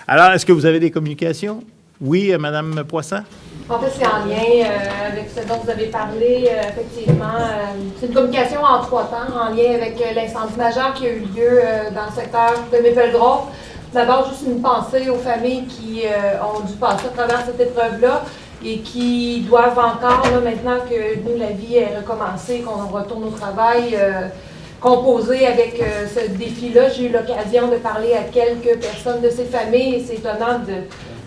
Alors, est-ce que vous avez des communications? Oui, Mme Poisson? En fait, c'est en lien avec ce dont vous avez parlé. Effectivement, c'est une communication en 3 temps, en lien avec l'incendie majeur qui a eu lieu dans le secteur de Maple-Grove. D'abord, juste une pensée aux familles qui ont dû passer à travers cette épreuve-là et qui doivent encore, là, maintenant que nous, la vie est recommencée, qu'on retourne au travail, composer avec ce défi-là. J'ai eu l'occasion de parler à quelques personnes de ces familles et c'est étonnant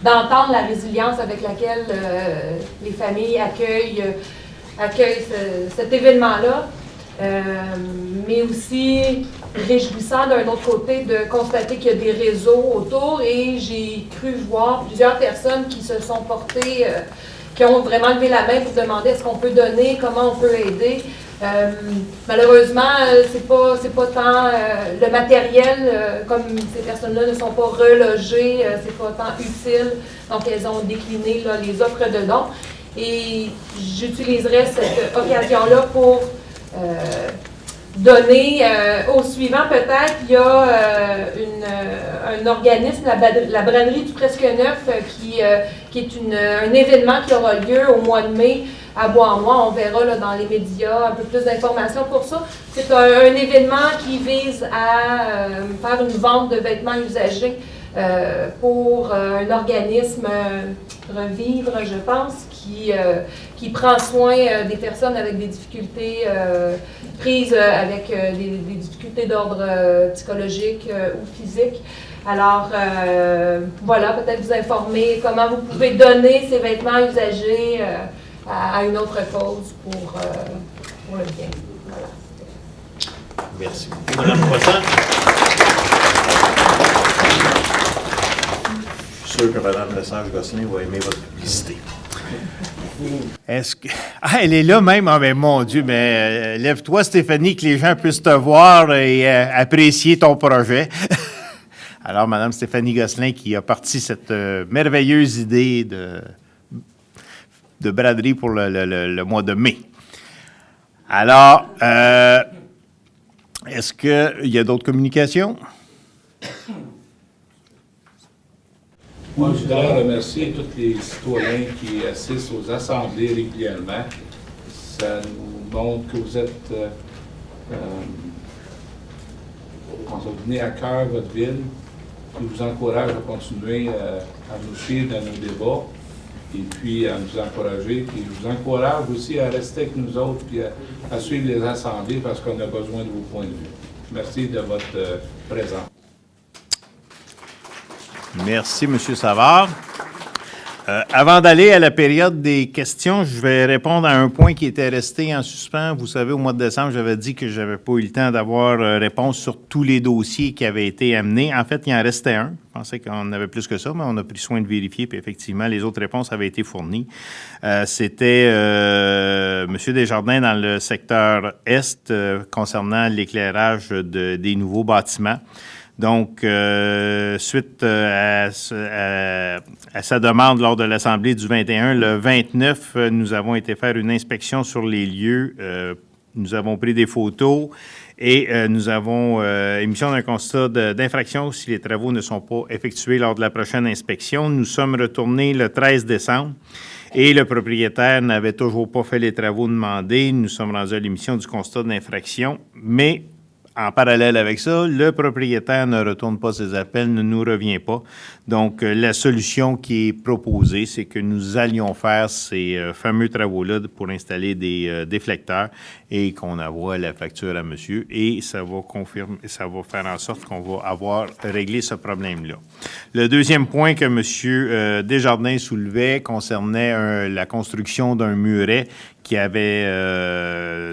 d'entendre la résilience avec laquelle les familles accueillent cet événement-là. Mais aussi réjouissant d'un autre côté de constater qu'il y a des réseaux autour et j'ai cru voir plusieurs personnes qui se sont portées, qui ont vraiment levé la main pour demander est-ce qu'on peut donner, comment on peut aider. Malheureusement, c'est pas tant le matériel, comme ces personnes-là ne sont pas relogées, c'est pas tant utile, donc elles ont décliné là, les offres de dons. Et j'utiliserai cette occasion-là pour donner au suivant peut-être. Il y a un organisme, la braderie du Presque Neuf, qui est un événement qui aura lieu au mois de mai à Bois-en-Moi. On verra là, dans les médias un peu plus d'informations pour ça. C'est un événement qui vise à faire une vente de vêtements usagés pour un organisme Revivre, je pense, qui prend soin des personnes avec des difficultés prises avec des difficultés d'ordre psychologique ou physique. Alors, voilà, peut-être vous informer comment vous pouvez donner ces vêtements usagés à une autre cause pour le bien. Voilà. Merci. Madame Poisson. Je suis sûr que Mme Lesage-Gosselin va aimer votre publicité. Est-ce que... Ah, elle est là même? Ah, mais mon Dieu, mais lève-toi, Stéphanie, que les gens puissent te voir et apprécier ton projet. Alors, Mme Stéphanie Gosselin qui a parti cette merveilleuse idée de braderie pour le mois de mai. Alors, est-ce qu'il y a d'autres communications? Moi, je voudrais remercier tous les citoyens qui assistent aux assemblées régulièrement. Ça nous montre que vous êtes, vous venez à cœur votre ville. Je vous encourage à continuer à nous suivre dans nos débats et puis à nous encourager. Puis je vous encourage aussi à rester avec nous autres et à suivre les assemblées parce qu'on a besoin de vos points de vue. Merci de votre présence. Merci, M. Savard. Avant d'aller à la période des questions, je vais répondre à un point qui était resté en suspens. Vous savez, au mois de décembre, j'avais dit que je n'avais pas eu le temps d'avoir réponse sur tous les dossiers qui avaient été amenés. En fait, il en restait un. Je pensais qu'on en avait plus que ça, mais on a pris soin de vérifier. Puis effectivement, les autres réponses avaient été fournies. C'était M. Desjardins dans le secteur Est concernant l'éclairage des nouveaux bâtiments. Donc, suite à sa demande lors de l'Assemblée du 21, le 29, nous avons été faire une inspection sur les lieux. Nous avons pris des photos et nous avons émission d'un constat d'infraction si les travaux ne sont pas effectués lors de la prochaine inspection. Nous sommes retournés le 13 décembre et le propriétaire n'avait toujours pas fait les travaux demandés. Nous sommes rendus à l'émission du constat d'infraction, mais en parallèle avec ça, le propriétaire ne retourne pas ses appels, ne nous revient pas. Donc, la solution qui est proposée, c'est que nous allions faire ces fameux travaux-là pour installer des déflecteurs et qu'on envoie la facture à monsieur. Et ça va faire en sorte qu'on va avoir réglé ce problème-là. Le deuxième point que M. Desjardins soulevait concernait la construction d'un muret qui avait,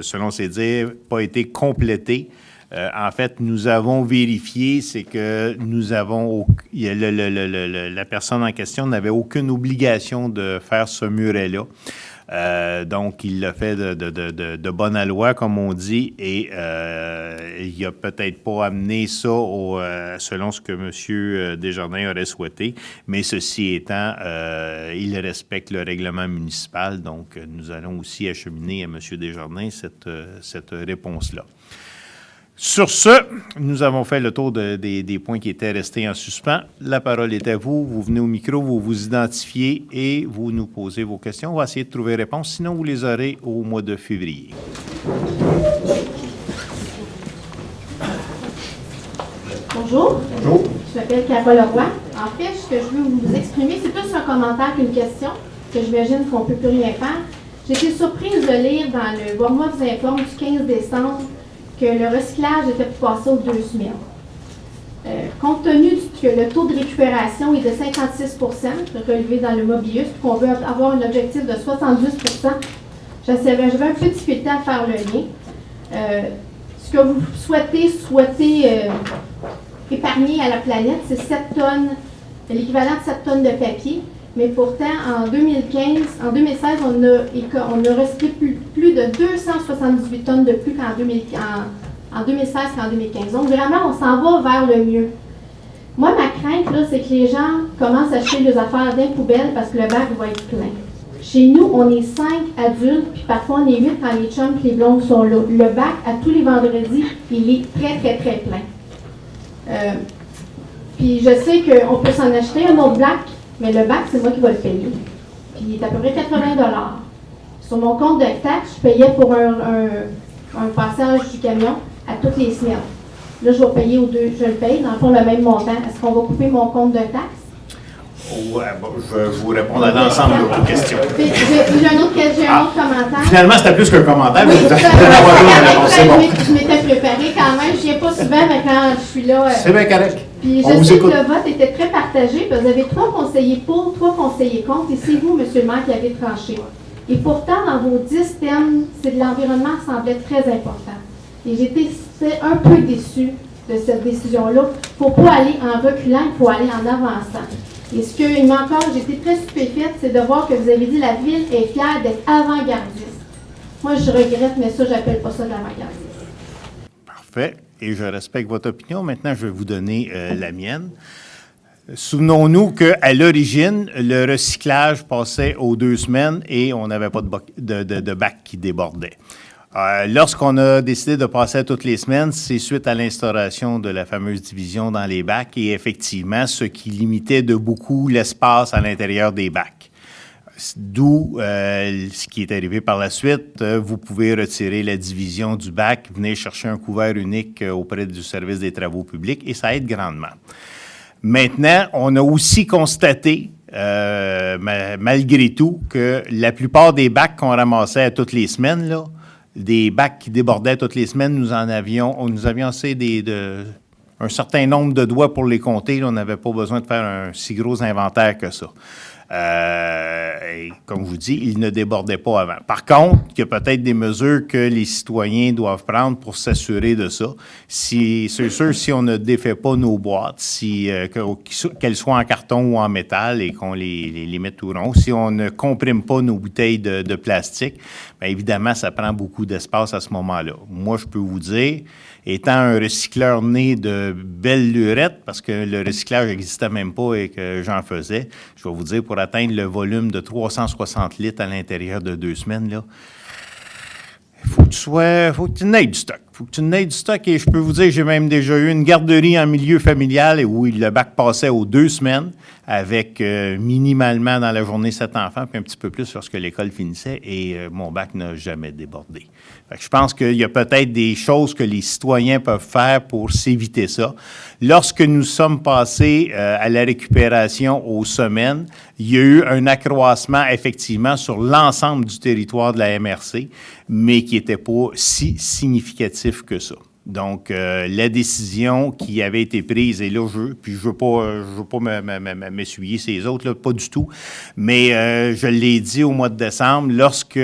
selon ses dires, pas été complété. En fait, nous avons vérifié, c'est que la personne en question n'avait aucune obligation de faire ce muret-là. Donc, il l'a fait de bonne loi, comme on dit, et il n'a peut-être pas amené ça selon ce que M. Desjardins aurait souhaité, mais ceci étant, il respecte le règlement municipal, donc nous allons aussi acheminer à M. Desjardins cette réponse-là. Sur ce, nous avons fait le tour des points qui étaient restés en suspens. La parole est à vous. Vous venez au micro, vous vous identifiez et vous nous posez vos questions. On va essayer de trouver réponse. Sinon, vous les aurez au mois de février. Bonjour. Bonjour. Je m'appelle Carole Leroy. En fait, ce que je veux vous exprimer, c'est plus un commentaire qu'une question, que j'imagine qu'on ne peut plus rien faire. J'ai été surprise de lire dans le Bois-en-Moi vous informe du 15 décembre que le recyclage était pour passer aux 2 semaines. Compte tenu du que le taux de récupération est de 56 relevé dans le Mobius, puis qu'on veut avoir un objectif de 70 j'avais un peu de difficulté à faire le lien. Ce que vous souhaitez épargner à la planète, c'est 7 tonnes, l'équivalent de 7 tonnes de papier. Mais pourtant, en 2016, on a recyclé plus de 278 tonnes de plus en 2016 qu'en 2015. Donc, vraiment, on s'en va vers le mieux. Moi, ma crainte, là, c'est que les gens commencent à acheter des affaires dans les poubelles parce que le bac va être plein. Chez nous, on est 5 adultes, puis parfois on est 8 quand les chums et les blondes sont là. Le bac, à tous les vendredis, il est très, très, très plein. Puis je sais qu'on peut s'en acheter un autre bac, mais le bac, c'est moi qui vais le payer. Puis il est à peu près 80 $. Sur mon compte de taxe, je payais pour un passage du camion à toutes les semaines. Là, je vais payer je le paye, dans le fond, le même montant. Est-ce qu'on va couper mon compte de taxe? Ouais, bon, je vais vous répondre à l'ensemble de vos questions. J'ai un autre commentaire. Finalement, c'était plus qu'un commentaire, mais vous avez avoir une réponse, c'est bon. Je m'étais préparée quand même. Je viens pas souvent, mais quand je suis là... C'est bien correct. Puis je sais que le vote était très partagé. Vous avez 3 conseillers pour, 3 conseillers contre, et c'est vous, M. le maire, qui avez tranché. Et pourtant, dans vos 10 thèmes, c'est de l'environnement qui semblait très important. Et j'étais un peu déçue de cette décision-là. Il ne faut pas aller en reculant, il faut aller en avançant. Et ce qu'il m'a encore, j'étais très stupéfaite, c'est de voir que vous avez dit la ville est fière d'être avant-gardiste. Moi, je regrette, mais ça, j'appelle pas ça de l'avant-gardiste. Parfait. Et je respecte votre opinion. Maintenant, je vais vous donner la mienne. Souvenons-nous qu'à l'origine, le recyclage passait aux 2 semaines et on n'avait pas de bac qui débordait. Lorsqu'on a décidé de passer à toutes les semaines, c'est suite à l'instauration de la fameuse division dans les bacs et effectivement, ce qui limitait de beaucoup l'espace à l'intérieur des bacs. D'où ce qui est arrivé par la suite. Vous pouvez retirer la division du bac, venir chercher un couvert unique auprès du service des travaux publics et ça aide grandement. Maintenant, on a aussi constaté, malgré tout, que la plupart des bacs qu'on ramassait à toutes les semaines, là, des bacs qui débordaient toutes les semaines, nous avions assez un certain nombre de doigts pour les compter. Là, on n'avait pas besoin de faire un si gros inventaire que ça. Et comme je vous dis, il ne débordait pas avant. Par contre, il y a peut-être des mesures que les citoyens doivent prendre pour s'assurer de ça. C'est sûr, si on ne défait pas nos boîtes, qu'elles soient en carton ou en métal et qu'on les mette tout rond, si on ne comprime pas nos bouteilles de plastique, bien évidemment, ça prend beaucoup d'espace à ce moment-là. Moi, je peux vous dire, étant un recycleur né de belle lurette, parce que le recyclage n'existait même pas et que j'en faisais, je vais vous dire, pour atteindre le volume de 360 litres à l'intérieur de 2 semaines, là, faut que tu n'aies du stock. Faut que tu n'aies du stock et je peux vous dire, j'ai même déjà eu une garderie en milieu familial et où le bac passait aux 2 semaines avec minimalement dans la journée 7 enfants, puis un petit peu plus lorsque l'école finissait et mon bac n'a jamais débordé. Fait que je pense qu'il y a peut-être des choses que les citoyens peuvent faire pour s'éviter ça. Lorsque nous sommes passés à la récupération aux semaines, il y a eu un accroissement effectivement sur l'ensemble du territoire de la MRC, mais qui n'était pas si significatif que ça. Donc, la décision qui avait été prise, et là, je ne veux pas m'essuyer ces autres, là, pas du tout, mais je l'ai dit au mois de décembre, lorsque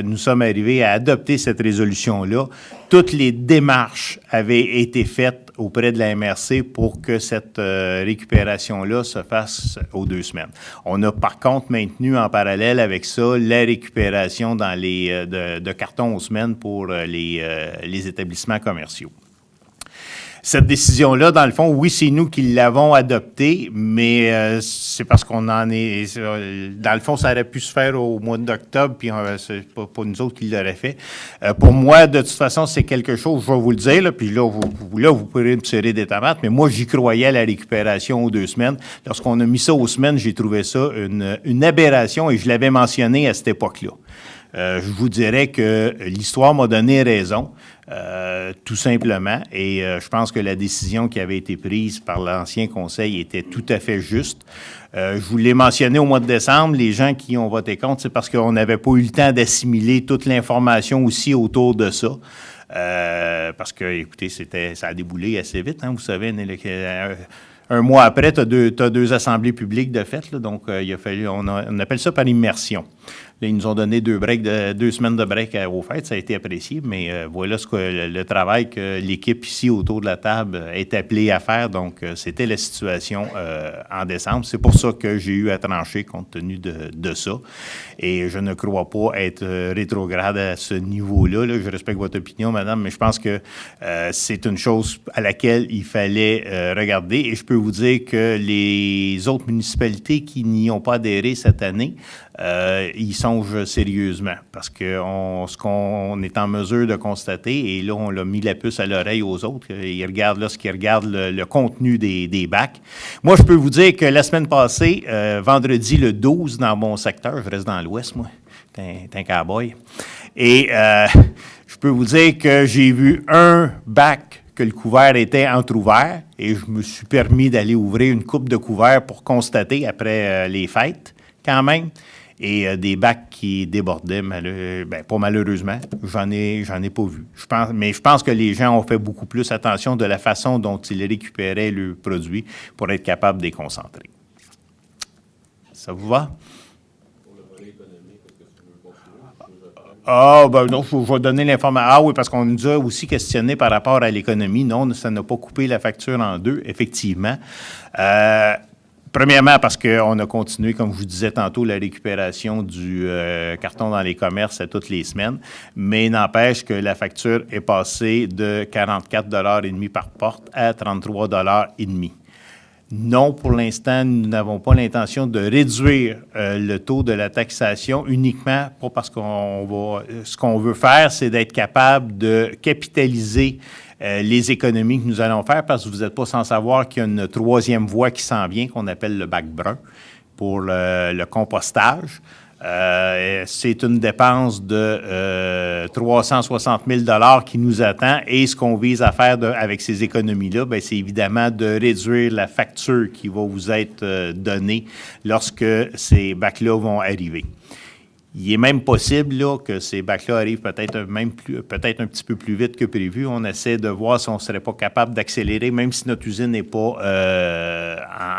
nous sommes arrivés à adopter cette résolution-là, toutes les démarches avaient été faites auprès de la MRC pour que cette récupération-là se fasse aux 2 semaines. On a par contre maintenu en parallèle avec ça la récupération dans de cartons aux semaines pour les établissements commerciaux. Cette décision-là, dans le fond, oui, c'est nous qui l'avons adoptée, mais c'est parce qu'on en est... Dans le fond, ça aurait pu se faire au mois d'octobre, puis c'est pas nous autres qui l'auraient fait. Pour moi, de toute façon, c'est quelque chose, je vais vous le dire, là, puis là, vous pourrez me tirer des tomates, mais moi, j'y croyais à la récupération aux 2 semaines. Lorsqu'on a mis ça aux semaines, j'ai trouvé ça une aberration, et je l'avais mentionné à cette époque-là. Je vous dirais que l'histoire m'a donné raison, tout simplement, et je pense que la décision qui avait été prise par l'ancien conseil était tout à fait juste. Je vous l'ai mentionné au mois de décembre, les gens qui ont voté contre, c'est parce qu'on n'avait pas eu le temps d'assimiler toute l'information aussi autour de ça. Parce que, écoutez, ça a déboulé assez vite, hein, vous savez, un mois après, tu as deux assemblées publiques de fait. Là, donc, il a fallu, on appelle ça par immersion. Là, ils nous ont donné 2 semaines de break aux fêtes. Ça a été apprécié, mais voilà le travail que l'équipe ici autour de la table est appelée à faire. Donc, c'était la situation en décembre. C'est pour ça que j'ai eu à trancher compte tenu de ça. Et je ne crois pas être rétrograde à ce niveau-là. Là. Je respecte votre opinion, madame, mais je pense que c'est une chose à laquelle il fallait regarder. Et je peux vous dire que les autres municipalités qui n'y ont pas adhéré cette année, ils songent sérieusement parce que ce qu'on est en mesure de constater, et là, on l'a mis la puce à l'oreille aux autres, ils regardent lorsqu'ils regardent le contenu des bacs. Moi, je peux vous dire que la semaine passée, vendredi le 12, dans mon secteur, je reste dans l'Ouest, moi, t'es un cowboy, et je peux vous dire que j'ai vu un bac que le couvert était entrouvert et je me suis permis d'aller ouvrir une coupe de couverts pour constater après les fêtes, quand même. Et des bacs qui débordaient, pas malheureusement, j'en ai pas vu. Mais je pense que les gens ont fait beaucoup plus attention de la façon dont ils récupéraient le produit pour être capables de les concentrer. Ça vous va? Ah, ben non, je vais donner l'information. Ah oui, parce qu'on nous a aussi questionné par rapport à l'économie. Non, ça n'a pas coupé la facture en deux, effectivement. Premièrement, parce qu'on a continué, comme je vous disais tantôt, la récupération du carton dans les commerces à toutes les semaines, mais n'empêche que la facture est passée de 44,5 $ par porte à 33,5 $. Non, pour l'instant, nous n'avons pas l'intention de réduire le taux de la taxation uniquement pas parce ce qu'on veut faire, c'est d'être capable de capitaliser les économies que nous allons faire, parce que vous n'êtes pas sans savoir qu'il y a une troisième voie qui s'en vient, qu'on appelle le bac brun, pour le compostage. C'est une dépense de 360 000 $ qui nous attend, et ce qu'on vise à faire avec ces économies-là, bien, c'est évidemment de réduire la facture qui va vous être donnée lorsque ces bacs-là vont arriver. Il est même possible là, que ces bacs-là arrivent peut-être un petit peu plus vite que prévu. On essaie de voir si on ne serait pas capable d'accélérer, même si notre usine n'est pas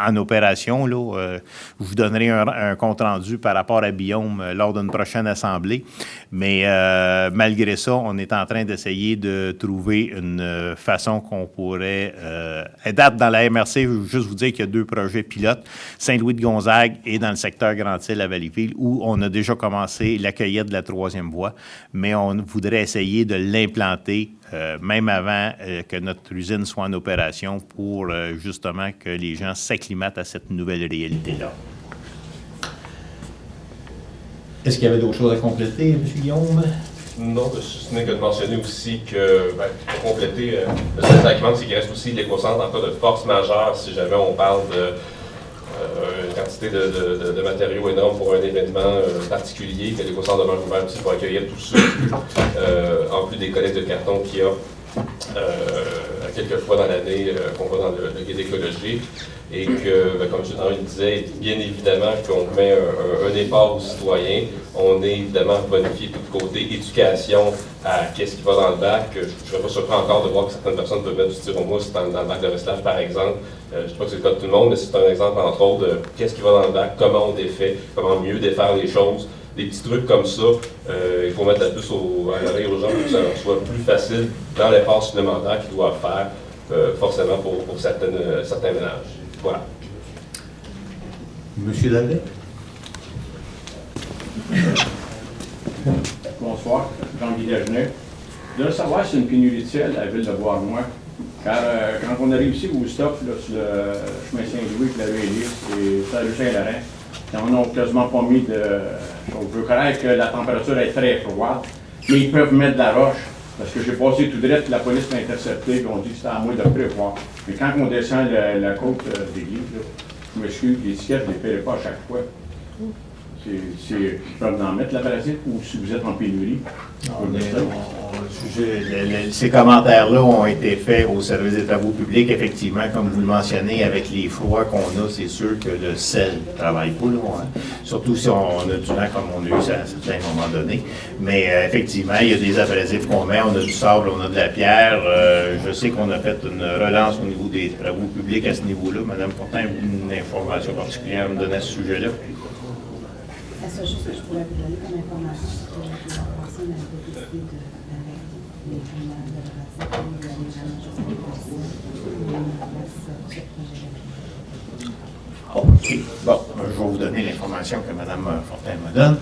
en opération. Là, je vous donnerai un compte-rendu par rapport à Biome lors d'une prochaine assemblée. Mais malgré ça, on est en train d'essayer de trouver une façon qu'on pourrait... à date, dans la MRC, je veux juste vous dire qu'il y a 2 projets pilotes, Saint-Louis-de-Gonzague et dans le secteur Grand-Île à Valleyfield, où on a déjà commencé la cueillette de la troisième voie, mais on voudrait essayer de l'implanter même avant que notre usine soit en opération pour justement que les gens s'acclimatent à cette nouvelle réalité-là. Est-ce qu'il y avait d'autres choses à compléter, M. Guillaume? Non, ce n'est que de mentionner aussi que, pour compléter, le seul argument, c'est qu'il reste aussi l'éco-centre en cas de force majeure, si jamais on parle de une quantité de matériaux énorme pour un événement particulier, que l'éco-centre demeure ouvert aussi pour accueillir tout ça, en plus des collectes de carton qu'il y a quelques fois dans l'année qu'on voit dans le guide écologique, et que, comme M. Henry le disait, bien évidemment qu'on met un effort aux citoyens. On est évidemment bonifié tout le côté éducation à qu'est-ce qui va dans le bac. Je ne serais pas surpris encore de voir que certaines personnes peuvent mettre du styromousse dans le bac de recyclage, par exemple. Je ne dis pas que c'est le cas de tout le monde, mais c'est un exemple, entre autres, de qu'est-ce qui va dans le bac, comment on défait, comment mieux défaire les choses. Des petits trucs comme ça, il faut mettre la puce à l'oreille aux gens pour que ça leur soit plus facile dans l'effort supplémentaire qu'ils doivent faire, forcément pour certains ménages. Voilà. Monsieur Davet. Bonsoir, Jean-Guy Dagenet. Je voudrais savoir si c'est une pénurie de ciel à la ville de Bois-Arnois. Car quand on arrive ici au stop, là, sur le chemin Saint-Louis, la Vélie, c'est la rue Saint-Laurent, on n'a quasiment pas mis de... Je veux connaître que la température est très froide, mais ils peuvent mettre de la roche. Parce que j'ai passé tout droit, puis la police m'a intercepté, puis on dit que c'était à moi de prévoir. Mais quand on descend la côte d'église, je m'excuse, les étiquettes, je ne les paierai pas à chaque fois. Ils peuvent en mettre la parasite, ou si vous êtes en pénurie. Ces commentaires-là ont été faits au service des travaux publics. Effectivement, comme vous le mentionnez, avec les froids qu'on a, c'est sûr que le sel ne travaille pas. Là, hein. surtout si on a du vent comme on a eu à certains moments donnés. Mais effectivement, il y a des abrasifs qu'on met, on a du sable, on a de la pierre. Je sais qu'on a fait une relance au niveau des travaux publics à ce niveau-là. Madame Fortin, une information particulière à me donner à ce sujet-là? La seule chose que je pourrais vous donner comme information, c'est que la personne avait décidé avec les criminels de la race, les gens de justice de ce projet-là. OK. Bon, je vais vous donner l'information que Mme Fortin me donne.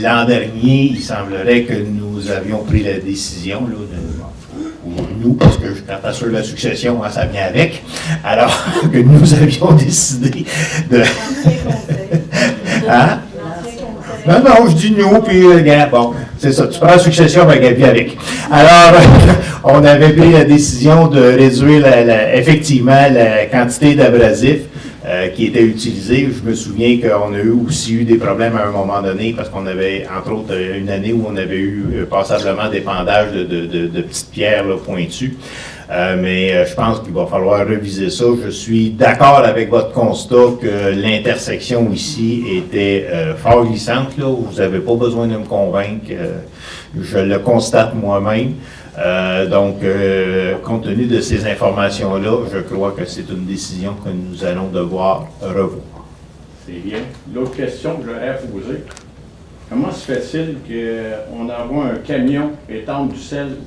L'an dernier, il semblerait que nous avions pris la décision, là, ou nous, parce que quand tu assures la succession, hein, ça vient avec, alors que nous avions décidé de... Hein? Non, je dis nous, puis bon, c'est ça, tu prends la succession, ben, elle vient avec. Alors, on avait pris la décision de réduire effectivement la quantité d'abrasifs qui était utilisée. Je me souviens qu'on a aussi eu des problèmes à un moment donné parce qu'on avait, entre autres, une année où on avait eu passablement d'épandage de petites pierres là, pointues. Mais je pense qu'il va falloir reviser ça. Je suis d'accord avec votre constat que l'intersection ici était fort glissante. Là. Vous n'avez pas besoin de me convaincre. Je le constate moi-même. Donc, compte tenu de ces informations-là, je crois que c'est une décision que nous allons devoir revoir. C'est bien. L'autre question que j'aurais à poser, comment se fait-il qu'on envoie un camion étendre du sel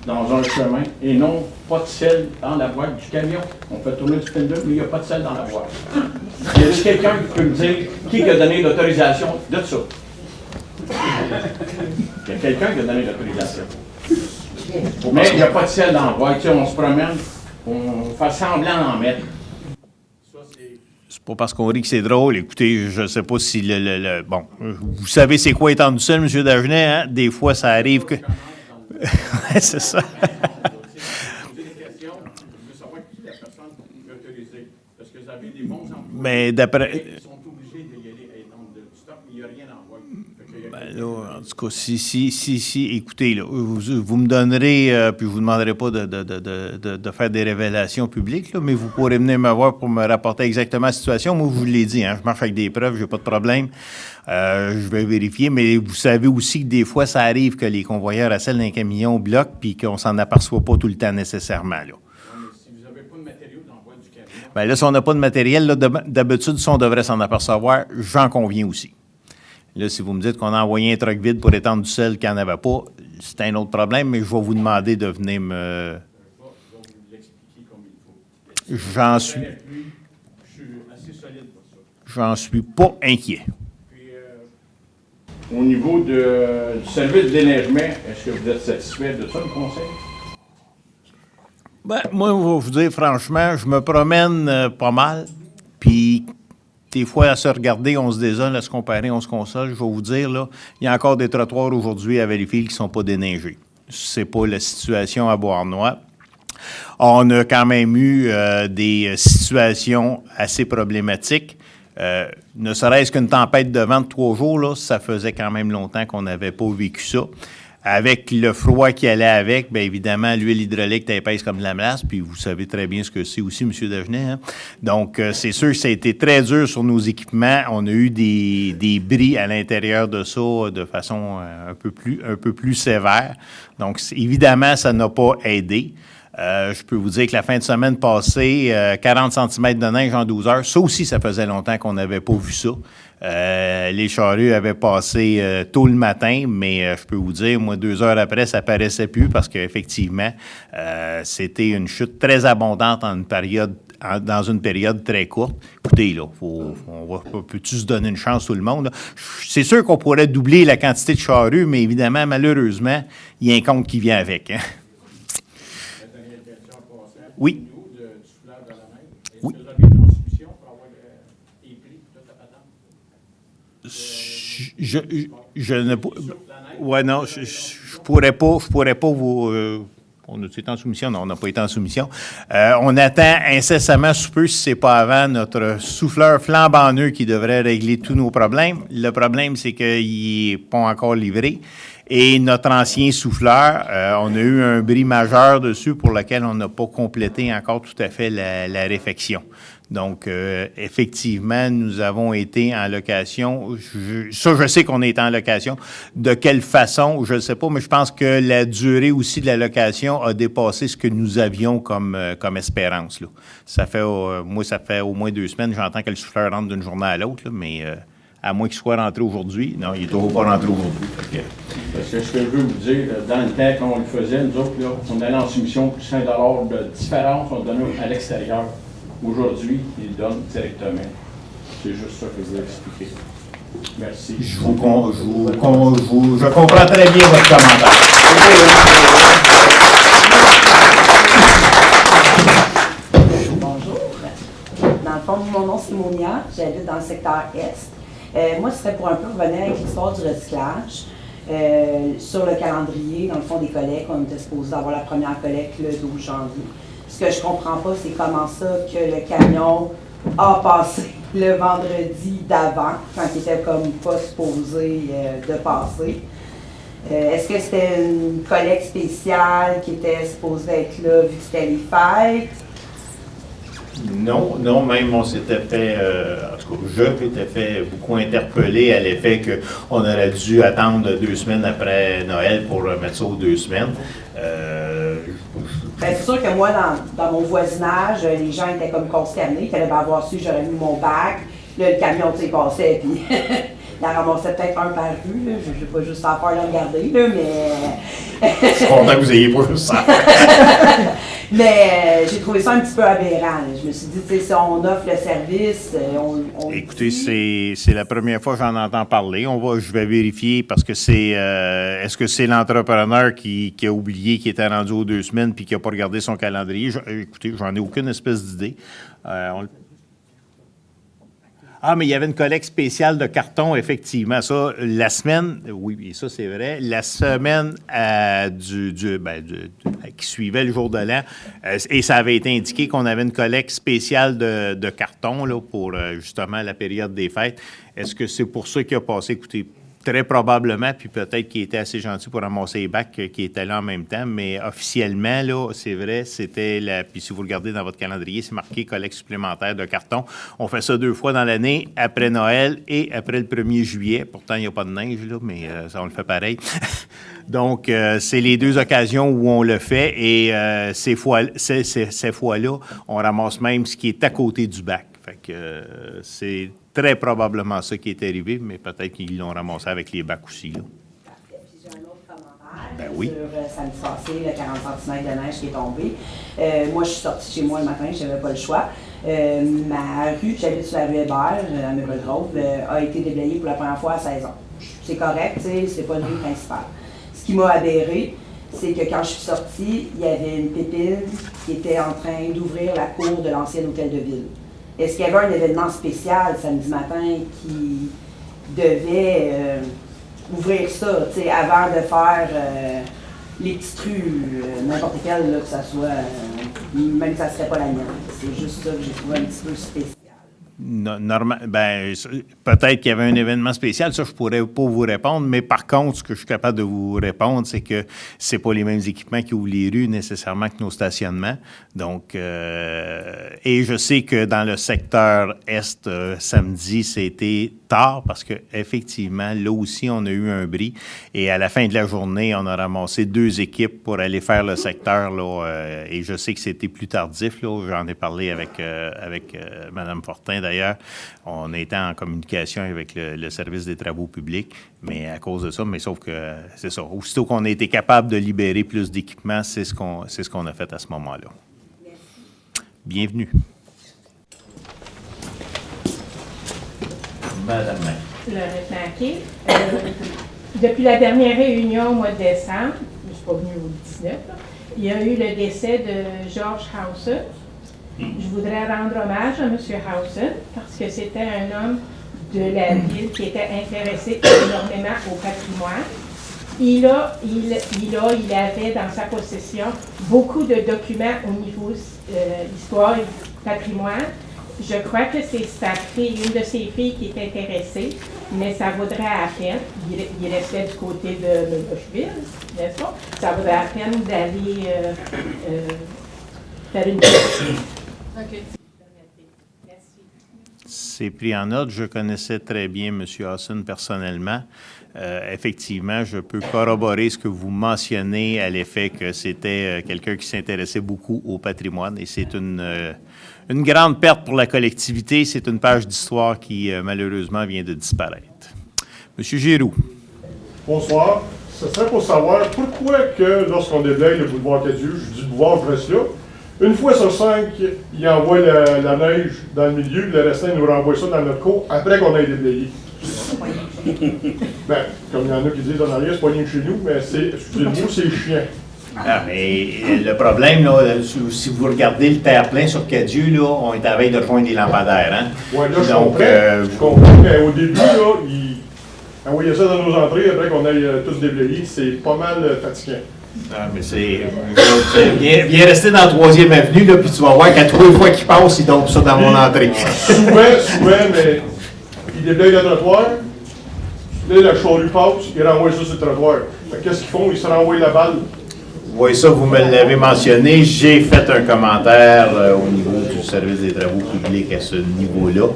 dans un chemin et non pas de sel dans la boîte du camion? On fait tourner du spindle, mais il n'y a pas de sel dans la boîte. Il y a quelqu'un qui peut me dire qui a donné l'autorisation de ça? Il y a quelqu'un qui a donné l'autorisation. Mais il n'y a pas de sel dans la boîte. Tu sais, on se promène, on fait semblant d'en mettre. C'est pas parce qu'on rit que c'est drôle. Écoutez, je ne sais pas si bon, vous savez c'est quoi étendre du sel, M. Dagenet, hein? Des fois, ça arrive que... Ouais, c'est ça. Mais d'après... Ben là, en tout cas, si, écoutez, là, vous me donnerez, puis je vous demanderai pas de faire des révélations publiques, là, mais vous pourrez venir me voir pour me rapporter exactement la situation. Moi, je vous l'ai dit, hein, je marche avec des preuves, j'ai pas de problème. Je vais vérifier, mais vous savez aussi que des fois, ça arrive que les convoyeurs à sel d'un camion bloquent, puis qu'on s'en aperçoit pas tout le temps nécessairement, là. Si vous n'avez pas de matériaux dans la boîte du camion... Bien là, si on n'a pas de matériel, là, d'habitude, si on devrait s'en apercevoir, j'en conviens aussi. Là, si vous me dites qu'on a envoyé un truck vide pour étendre du sel qu'il n'y en avait pas, c'est un autre problème, mais je vais vous demander de venir me... Je vais vous l'expliquer comme il faut. J'en suis... Je suis assez solide pour ça. J'en suis pas inquiet. Puis, au niveau du service de déneigement, est-ce que vous êtes satisfait de ça, le conseil? Ben, moi, je vais vous dire, franchement, je me promène pas mal, puis... Des fois, à se regarder, on se désole, à se comparer, on se console. Je vais vous dire, là, il y a encore des trottoirs aujourd'hui à Valleyfield qui ne sont pas déneigés. C'est pas la situation à Beauharnois. On a quand même eu des situations assez problématiques. Ne serait-ce qu'une tempête de vent de 3 jours, là, ça faisait quand même longtemps qu'on n'avait pas vécu ça. Avec le froid qui allait avec, bien évidemment, l'huile hydraulique est épaisse comme de la melasse, puis vous savez très bien ce que c'est aussi, M. Dagenet. Hein? Donc, c'est sûr que ça a été très dur sur nos équipements. On a eu des bris à l'intérieur de ça de façon un peu plus sévère. Donc, évidemment, ça n'a pas aidé. Je peux vous dire que la fin de semaine passée, 40 cm de neige en 12 heures, ça aussi, ça faisait longtemps qu'on n'avait pas vu ça. Les charrues avaient passé tôt le matin, mais je peux vous dire, moi, 2 heures après, ça paraissait plus parce qu'effectivement, c'était une chute très abondante dans une période très courte. Écoutez, là, peut-tu se donner une chance tout le monde? Là? C'est sûr qu'on pourrait doubler la quantité de charrues, mais évidemment, malheureusement, il y a un compte qui vient avec. Hein? Oui. Oui. Je ne ouais, non, je pourrais pas vous on a été en soumission? Non, on n'a pas été en soumission. On attend incessamment sous peu, si ce n'est pas avant, notre souffleur flambant neuf qui devrait régler tous nos problèmes. Le problème, c'est qu'il n'est pas encore livré. Et notre ancien souffleur, on a eu un bris majeur dessus pour lequel on n'a pas complété encore tout à fait la réfection. Donc, effectivement, nous avons été en location. Je sais qu'on est en location. De quelle façon, je ne sais pas, mais je pense que la durée aussi de la location a dépassé ce que nous avions comme espérance, là. Ça fait, moi, ça fait au moins 2 semaines. J'entends que le souffleur rentre d'une journée à l'autre, là, mais à moins qu'il soit rentré aujourd'hui. Non, il n'est toujours pas rentré aujourd'hui. Parce que ce que je veux vous dire, dans le temps, quand on le faisait, nous autres, là, on allait en soumission pour 5 $ de différence, on donnait à l'extérieur. Aujourd'hui, ils le donnent directement. C'est juste ça que je veux expliquer. Merci. Je comprends très bien votre commentaire. Bonjour. Dans le fond, mon nom c'est Monia, j'habite dans le secteur Est. Moi, ce serait pour un peu revenir avec l'histoire du recyclage. Sur le calendrier, dans le fond des collectes, on était supposé avoir la première collecte le 12 janvier. Ce que je comprends pas, c'est comment ça que le camion a passé le vendredi d'avant, quand il était comme pas supposé de passer. Est-ce que c'était une collecte spéciale qui était supposée être là vu que c'était les fêtes? Non, même on s'était fait, en tout cas, je m'étais fait beaucoup interpeller à l'effet qu'on aurait dû attendre 2 semaines après Noël pour mettre ça aux 2 semaines. C'est sûr que moi, dans mon voisinage, les gens étaient comme consternés. Ils allaient avoir su, j'aurais mis mon bac. Là, le camion, tu sais, passait, puis il en ramassait peut-être un par rue. Là. Je n'ai pas juste à faire le regarder, là, mais... Je suis content que vous ayez pas juste ça. Mais j'ai trouvé ça un petit peu aberrant. Là. Je me suis dit, tu sais, si on offre le service, on Écoutez, c'est la première fois que j'en entends parler. Je vais vérifier parce que c'est... est-ce que c'est l'entrepreneur qui a oublié qu'il était rendu aux 2 semaines puis qui n'a pas regardé son calendrier? Écoutez, j'en ai aucune espèce d'idée. Mais il y avait une collecte spéciale de carton, effectivement. Ça, la semaine, oui, et ça, c'est vrai, la semaine qui suivait le jour de l'an, et ça avait été indiqué qu'on avait une collecte spéciale de carton là, pour justement la période des fêtes. Est-ce que c'est pour ça qu'il a passé? Écoutez, très probablement, puis peut-être qu'il était assez gentil pour ramasser les bacs qui étaient là en même temps, mais officiellement, là, c'est vrai, c'était puis si vous regardez dans votre calendrier, c'est marqué collecte supplémentaire de carton. On fait ça 2 fois dans l'année, après Noël et après le 1er juillet. Pourtant, il n'y a pas de neige, là, mais ça, on le fait pareil. Donc, c'est les 2 occasions où on le fait et ces fois-là, on ramasse même ce qui est à côté du bac. Fait que c'est très probablement ça qui est arrivé, mais peut-être qu'ils l'ont ramassé avec les bacs aussi. Là. Parfait. Puis j'ai un autre commentaire Ben oui. sur samedi passé, le 40 cm de neige qui est tombé. Moi, je suis sortie chez moi le matin, je n'avais pas le choix. Ma rue, j'habite sur la rue Hébert, à Maple-Grove, a été déblayée pour la première fois à 16 ans. C'est correct, c'est pas une rue principale. Ce qui m'a adhéré, c'est que quand je suis sortie, il y avait une pépine qui était en train d'ouvrir la cour de l'ancien hôtel de ville. Est-ce qu'il y avait un événement spécial samedi matin qui devait ouvrir ça, tu sais, avant de faire les petites rues, n'importe quelle, là, que ça soit, même que ça ne serait pas la mienne. C'est juste ça que j'ai trouvé un petit peu spécial. Peut-être qu'il y avait un événement spécial, ça je pourrais pas vous répondre, mais par contre, ce que je suis capable de vous répondre, c'est que c'est pas les mêmes équipements qui ouvrent les rues nécessairement que nos stationnements. Donc, et je sais que dans le secteur Est, samedi, c'était tard parce que effectivement, là aussi, on a eu un bris et à la fin de la journée, on a ramassé 2 équipes pour aller faire le secteur, là, et je sais que c'était plus tardif, là, j'en ai parlé avec Mme Fortin. D'ailleurs, on était en communication avec le service des travaux publics, mais à cause de ça, mais sauf que c'est ça. Aussitôt qu'on a été capable de libérer plus d'équipements, c'est ce qu'on a fait à ce moment-là. Bienvenue. Madame Lorette Maquet. Depuis la dernière réunion au mois de décembre, je ne suis pas venue au 19, là, il y a eu le décès de George Hausen. Je voudrais rendre hommage à M. Hausen parce que c'était un homme de la ville qui était intéressé énormément au patrimoine. Il avait dans sa possession beaucoup de documents au niveau histoire et patrimoine. Je crois que c'est sa fille, une de ses filles qui est intéressée, mais ça vaudrait à peine, il restait du côté de Bushville, n'est-ce pas? Ça vaudrait à peine d'aller faire une... Okay. c'est pris en note. Je connaissais très bien M. Hassan personnellement. Effectivement, je peux corroborer ce que vous mentionnez à l'effet que c'était quelqu'un qui s'intéressait beaucoup au patrimoine et c'est une grande perte pour la collectivité. C'est une page d'histoire qui, malheureusement, vient de disparaître. Monsieur Giroux. Bonsoir. Ce serait pour savoir pourquoi que lorsqu'on déblaye le boulevard Cadieux, je dis boulevard, je reste là, une fois sur 5, il envoie la neige dans le milieu, le restant, il nous renvoie ça dans notre cour après qu'on ait déblayé. Ben, comme il y en a qui disent en arrière, c'est pas rien de chez nous, mais c'est, excusez-moi, c'est chiant. Ah, mais le problème, là, si vous regardez le terre-plein sur Cadieux, là, on est à la veille de rejoindre les lampadaires, hein? Oui, là, Donc, je comprends, mais au début, là, ils envoyaient ça dans nos entrées après qu'on ait tous déblayé, c'est pas mal fatigant. Ah, mais c'est. Viens rester dans la 3e avenue, là, puis tu vas voir qu'à 3 fois qu'il passe, il tombe ça dans mon entrée. Souvent, mais ils déblayent le trottoir, là, la charrue passe, ils renvoient ça sur le trottoir. Fait qu'est-ce qu'ils font? Ils se renvoient la balle. Oui, ça, vous me l'avez mentionné. J'ai fait un commentaire au niveau du service des travaux publics à ce niveau-là.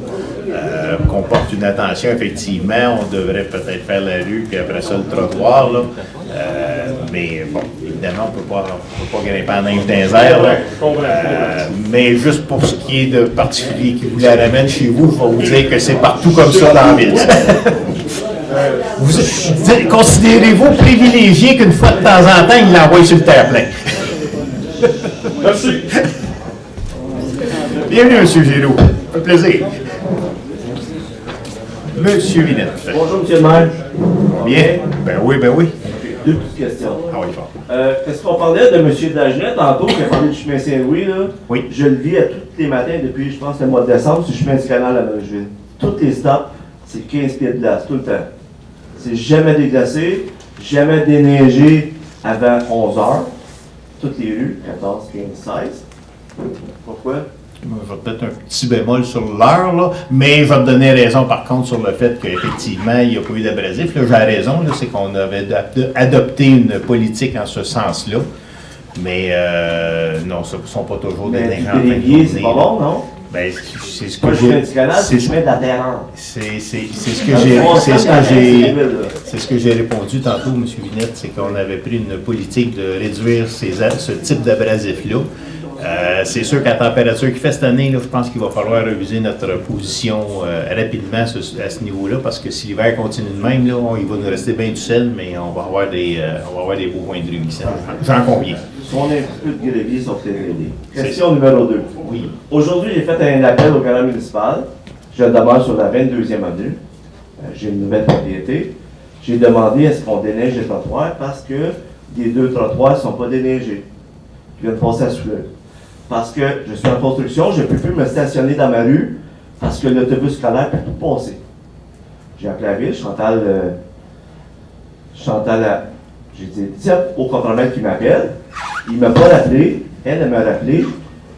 Qu'on porte une attention, effectivement. On devrait peut-être faire la rue, puis après ça, le trottoir, là. Mais bon, évidemment, on ne peut pas grimper en neige dans les airs, là. Mais juste pour ce qui est de particulier qui vous la ramène chez vous, je vais vous dire que c'est partout comme ça dans la ville. Considérez-vous privilégié qu'une fois de temps en temps, il l'envoie sur le terre-plein? Merci. Bienvenue, M. Giroux. Un plaisir. Monsieur Vinette. Bonjour, M. le maire. Bien? Ben oui. Deux petites questions. Ah oui, fort. Est-ce qu'on parlait de M. Dagenet tantôt, qui a parlé du chemin Saint-Louis, là? Oui. Je le vis à tous les matins depuis, je pense, le mois de décembre, sur le chemin du canal à Mergeville. Tous les stops, c'est 15 pieds de glace, tout le temps. C'est jamais déglacé, jamais déneigé avant 11 heures. Toutes les rues, 14, 15, 16. Pourquoi? Je vais peut-être un petit bémol sur l'heure, là, mais je vais te donner raison par contre sur le fait qu'effectivement, il n'y a pas eu d'abrasif. Là, j'ai raison, là, c'est qu'on avait adopté une politique en ce sens-là. Mais non, ce ne sont pas toujours des délégués. C'est pas bon, non? Ben, c'est ce que j'ai. C'est chemin de la terreur. C'est ce que j'ai répondu tantôt, M. Vinette, c'est qu'on avait pris une politique de réduire ce type d'abrasif-là. C'est sûr qu'à la température qu'il fait cette année, là, je pense qu'il va falloir réviser notre position rapidement à ce niveau-là, parce que si l'hiver continue de même, là, il va nous rester bien du sel, mais on va avoir des beaux points de rue ici. J'en conviens. Si on a un petit peu de grévier, ça peut aider. Question numéro 2. Oui. Aujourd'hui, j'ai fait un appel au canal municipal. Je demeure sur la 22e avenue. J'ai une nouvelle propriété. J'ai demandé à ce qu'on déneige les trottoirs parce que les 2 trottoirs ne sont pas déneigés. Je viens de passer à Souleur. Parce que je suis en construction, je ne peux plus me stationner dans ma rue parce que l'autobus scolaire peut tout passer. J'ai appelé la ville, Chantal, j'ai dit, tiens, au contremaître qui m'appelle, il ne m'a pas rappelé, elle m'a rappelé,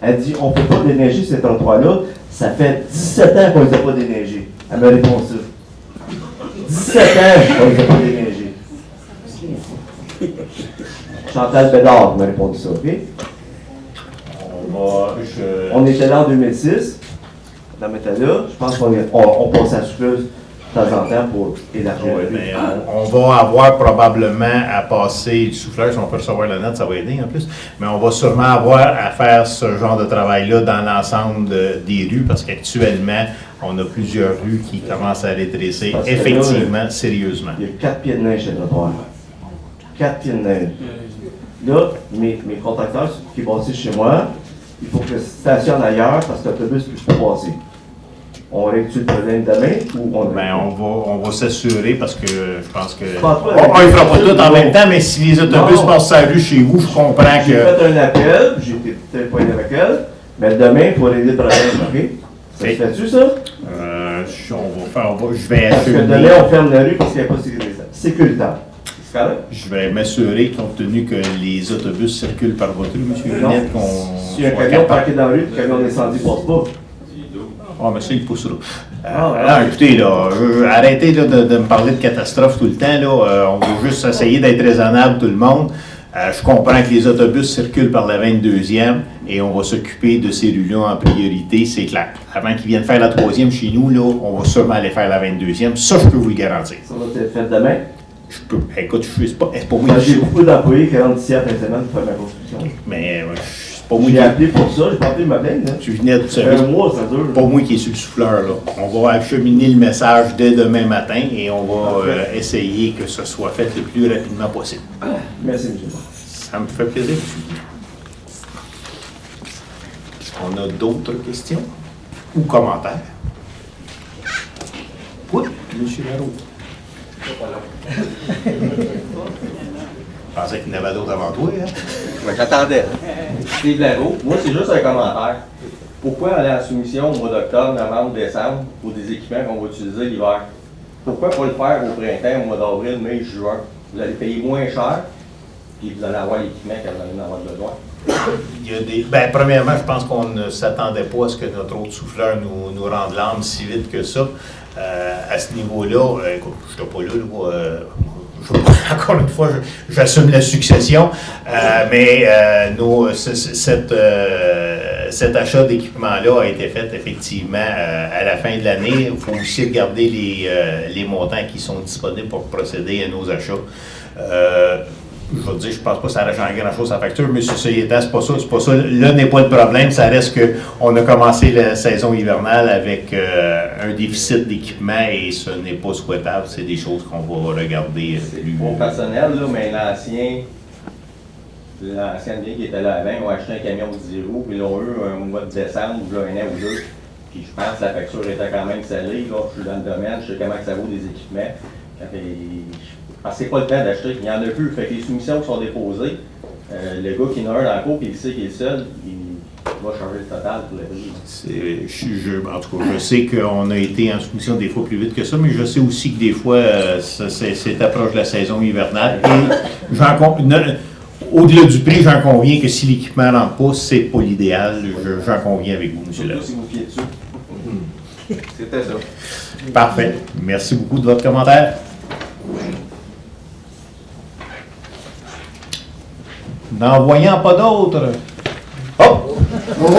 elle dit, on ne peut pas déneiger ces trottoirs-là, ça fait 17 ans qu'on ne les a pas déneigés. Elle m'a répondu ça. 17 ans qu'on ne les a pas déneigés. Chantal Bédard m'a répondu ça, OK? On était là en 2006, on était là, je pense qu'on passe à Souffleuse de temps en temps pour élargir. Oui, mais on va avoir probablement à passer du souffleur, si on peut recevoir la note, ça va aider en plus, mais on va sûrement avoir à faire ce genre de travail-là dans l'ensemble des rues, parce qu'actuellement, on a plusieurs rues qui commencent à rétrécir effectivement, sérieusement. Il y a 4 pieds de neige chez le trottoir. 4 pieds de neige. Là, mes contracteurs qui passent chez moi, il faut que je stationne ailleurs parce que l'autobus ne peut pas passer. On règle le problème demain ou on... Ben, on va s'assurer parce que je pense que... On ne fera pas tout en même temps, mais si les autobus passent sa rue chez vous, je comprends que... J'ai fait un appel, j'ai été téléphoné avec elle, mais demain, il faut régler le problème, OK? Ça se fait-tu, ça? Je vais parce que demain, on ferme la rue parce qu'il n'y a pas de sécuritaire. Je vais m'assurer, compte tenu que les autobus circulent par votre rue, M. Vinette, si un camion parqué dans la rue, le camion d'incendie ne passe pas. Ah, mais ça, il poussera. Alors, écoutez, là, arrêtez là, de me parler de catastrophe tout le temps. Là, on va juste essayer d'être raisonnable, tout le monde. Je comprends que les autobus circulent par la 22e et on va s'occuper de ces rues-là en priorité, c'est clair. Avant qu'ils viennent faire la 3e chez nous, là, on va sûrement aller faire la 22e. Ça, je peux vous le garantir. Ça va être fait demain. Écoute, c'est pas moi J'ai beaucoup d'employés qui rentrent ici à fin de semaine pour faire ma construction. Mais c'est pas moi J'ai appelé pour ça, j'ai pas appelé ma plainte. Tu venais de un mois, ça dure. Pas moi qui est sur le souffleur, là. On va acheminer le message dès demain matin et on va essayer que ce soit fait le plus rapidement possible. Merci, M. Ça me fait plaisir. On a d'autres questions ou commentaires? Oui, M. Leroux. Je pensais qu'il y en avait d'autres avant toi. Hein? Ouais, j'attendais. Steve Leroux, moi, c'est juste un commentaire. Pourquoi aller à la soumission au mois d'octobre, novembre, décembre pour des équipements qu'on va utiliser l'hiver? Pourquoi pas le faire au printemps, au mois d'avril, mai, juin? Vous allez payer moins cher, puis vous allez avoir l'équipement quand vous allez en avoir besoin. Il y a des. Ben, premièrement, je pense qu'on ne s'attendait pas à ce que notre autre souffleur nous rende l'âme si vite que ça. À ce niveau-là, écoute, je ne suis pas là. Encore une fois, j'assume la succession, mais cet achat d'équipement-là a été fait effectivement à la fin de l'année. Il faut aussi regarder les montants qui sont disponibles pour procéder à nos achats. Je vais te dire, je ne pense pas que ça aurait changé grand-chose à la facture, mais ceci étant, c'est pas ça. Là n'est pas le problème. Ça reste qu'on a commencé la saison hivernale avec un déficit d'équipement et ce n'est pas souhaitable. C'est des choses qu'on va regarder plus. Mon personnel, là, mais l'ancien bien qui était là avant, ont acheté un camion de 0, puis ils l'ont eu un mois de décembre, ou là, un an ou deux. Puis je pense que la facture était quand même salée. Là, je suis dans le domaine, je sais comment ça vaut des équipements. Parce que c'est pas le temps d'acheter, il y en a plus. Fait que les soumissions qui sont déposées, le gars qui en a un dans le cours et il sait qu'il est seul, il va changer le total pour le prix. En tout cas, je sais qu'on a été en soumission des fois plus vite que ça, mais je sais aussi que des fois, c'est approche de la saison hivernale. Et au-delà du prix, j'en conviens que si l'équipement ne rentre pas, c'est pas l'idéal. J'en conviens avec vous, M. Leroux. Si vous fiez dessus. C'était ça. Parfait. Merci beaucoup de votre commentaire. N'en voyant pas d'autres. Oh! On a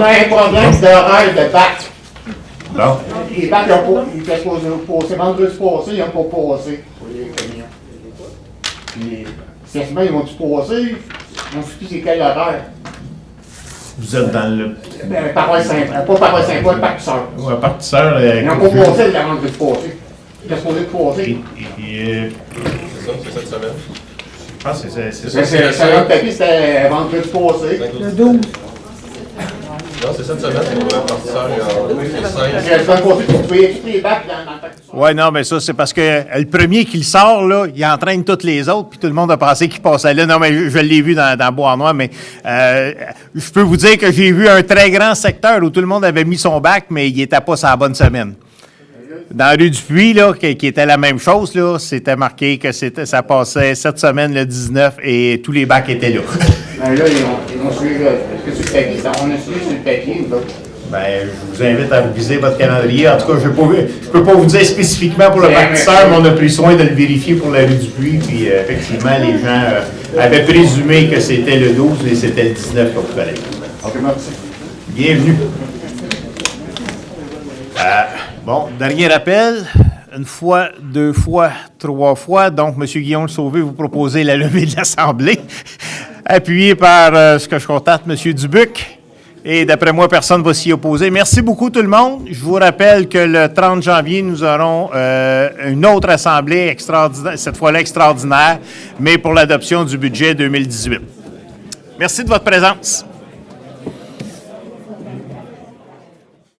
un problème d'horaire de bac. Bon. Les bacs, ils étaient supposés passer vendredi passé, ils n'ont pas passé pour les camions. Puis, cette semaine, ils vont-tu passer? On ne sait plus c'est quel horaire. Vous êtes dans le. Paroisse Saint-Paul, pas Paroisse Saint-Paul, Partisseur. Oui, Partisseur. Ils n'ont pas passé le vendredi passé. Ils étaient supposés passer. C'est ça, c'est cette semaine. Ah, c'est ça. C'est notre papier, c'était vendredi passé. Le 12. Non, c'est cette semaine, c'est pour la Partisseur et J'ai pas compris pour trouver tous les bacs dans le Partisseur. Oui, non, mais ça, c'est parce que le premier qui le sort, là, il entraîne toutes les autres, puis tout le monde a pensé qu'il passait là. Non, mais je l'ai vu dans Bois-Noir, mais je peux vous dire que j'ai vu un très grand secteur où tout le monde avait mis son bac, mais il n'était pas sur la bonne semaine. Dans la rue du Puy, là, qui était la même chose, là, c'était marqué que ça passait cette semaine, le 19, et tous les bacs étaient là. Ben là, ils vont suivre. Est-ce que sur le papier, on a suivi sur le papier, ou Ben, je vous invite à reviser votre calendrier. En tout cas, je ne peux pas vous dire spécifiquement pour le Partisseur, mais on a pris soin de le vérifier pour la rue du Puy. Puis, effectivement, les gens avaient présumé que c'était le 12 et c'était le 19 qu'on pouvait aller. OK, merci. Bienvenue. Bon, dernier rappel. Une fois, deux fois, trois fois. Donc, M. Guillaume Sauvé, vous proposez la levée de l'Assemblée, appuyé par ce que je constate, M. Dubuc. Et d'après moi, personne ne va s'y opposer. Merci beaucoup tout le monde. Je vous rappelle que le 30 janvier, nous aurons une autre assemblée extraordinaire, cette fois-là extraordinaire, mais pour l'adoption du budget 2018. Merci de votre présence.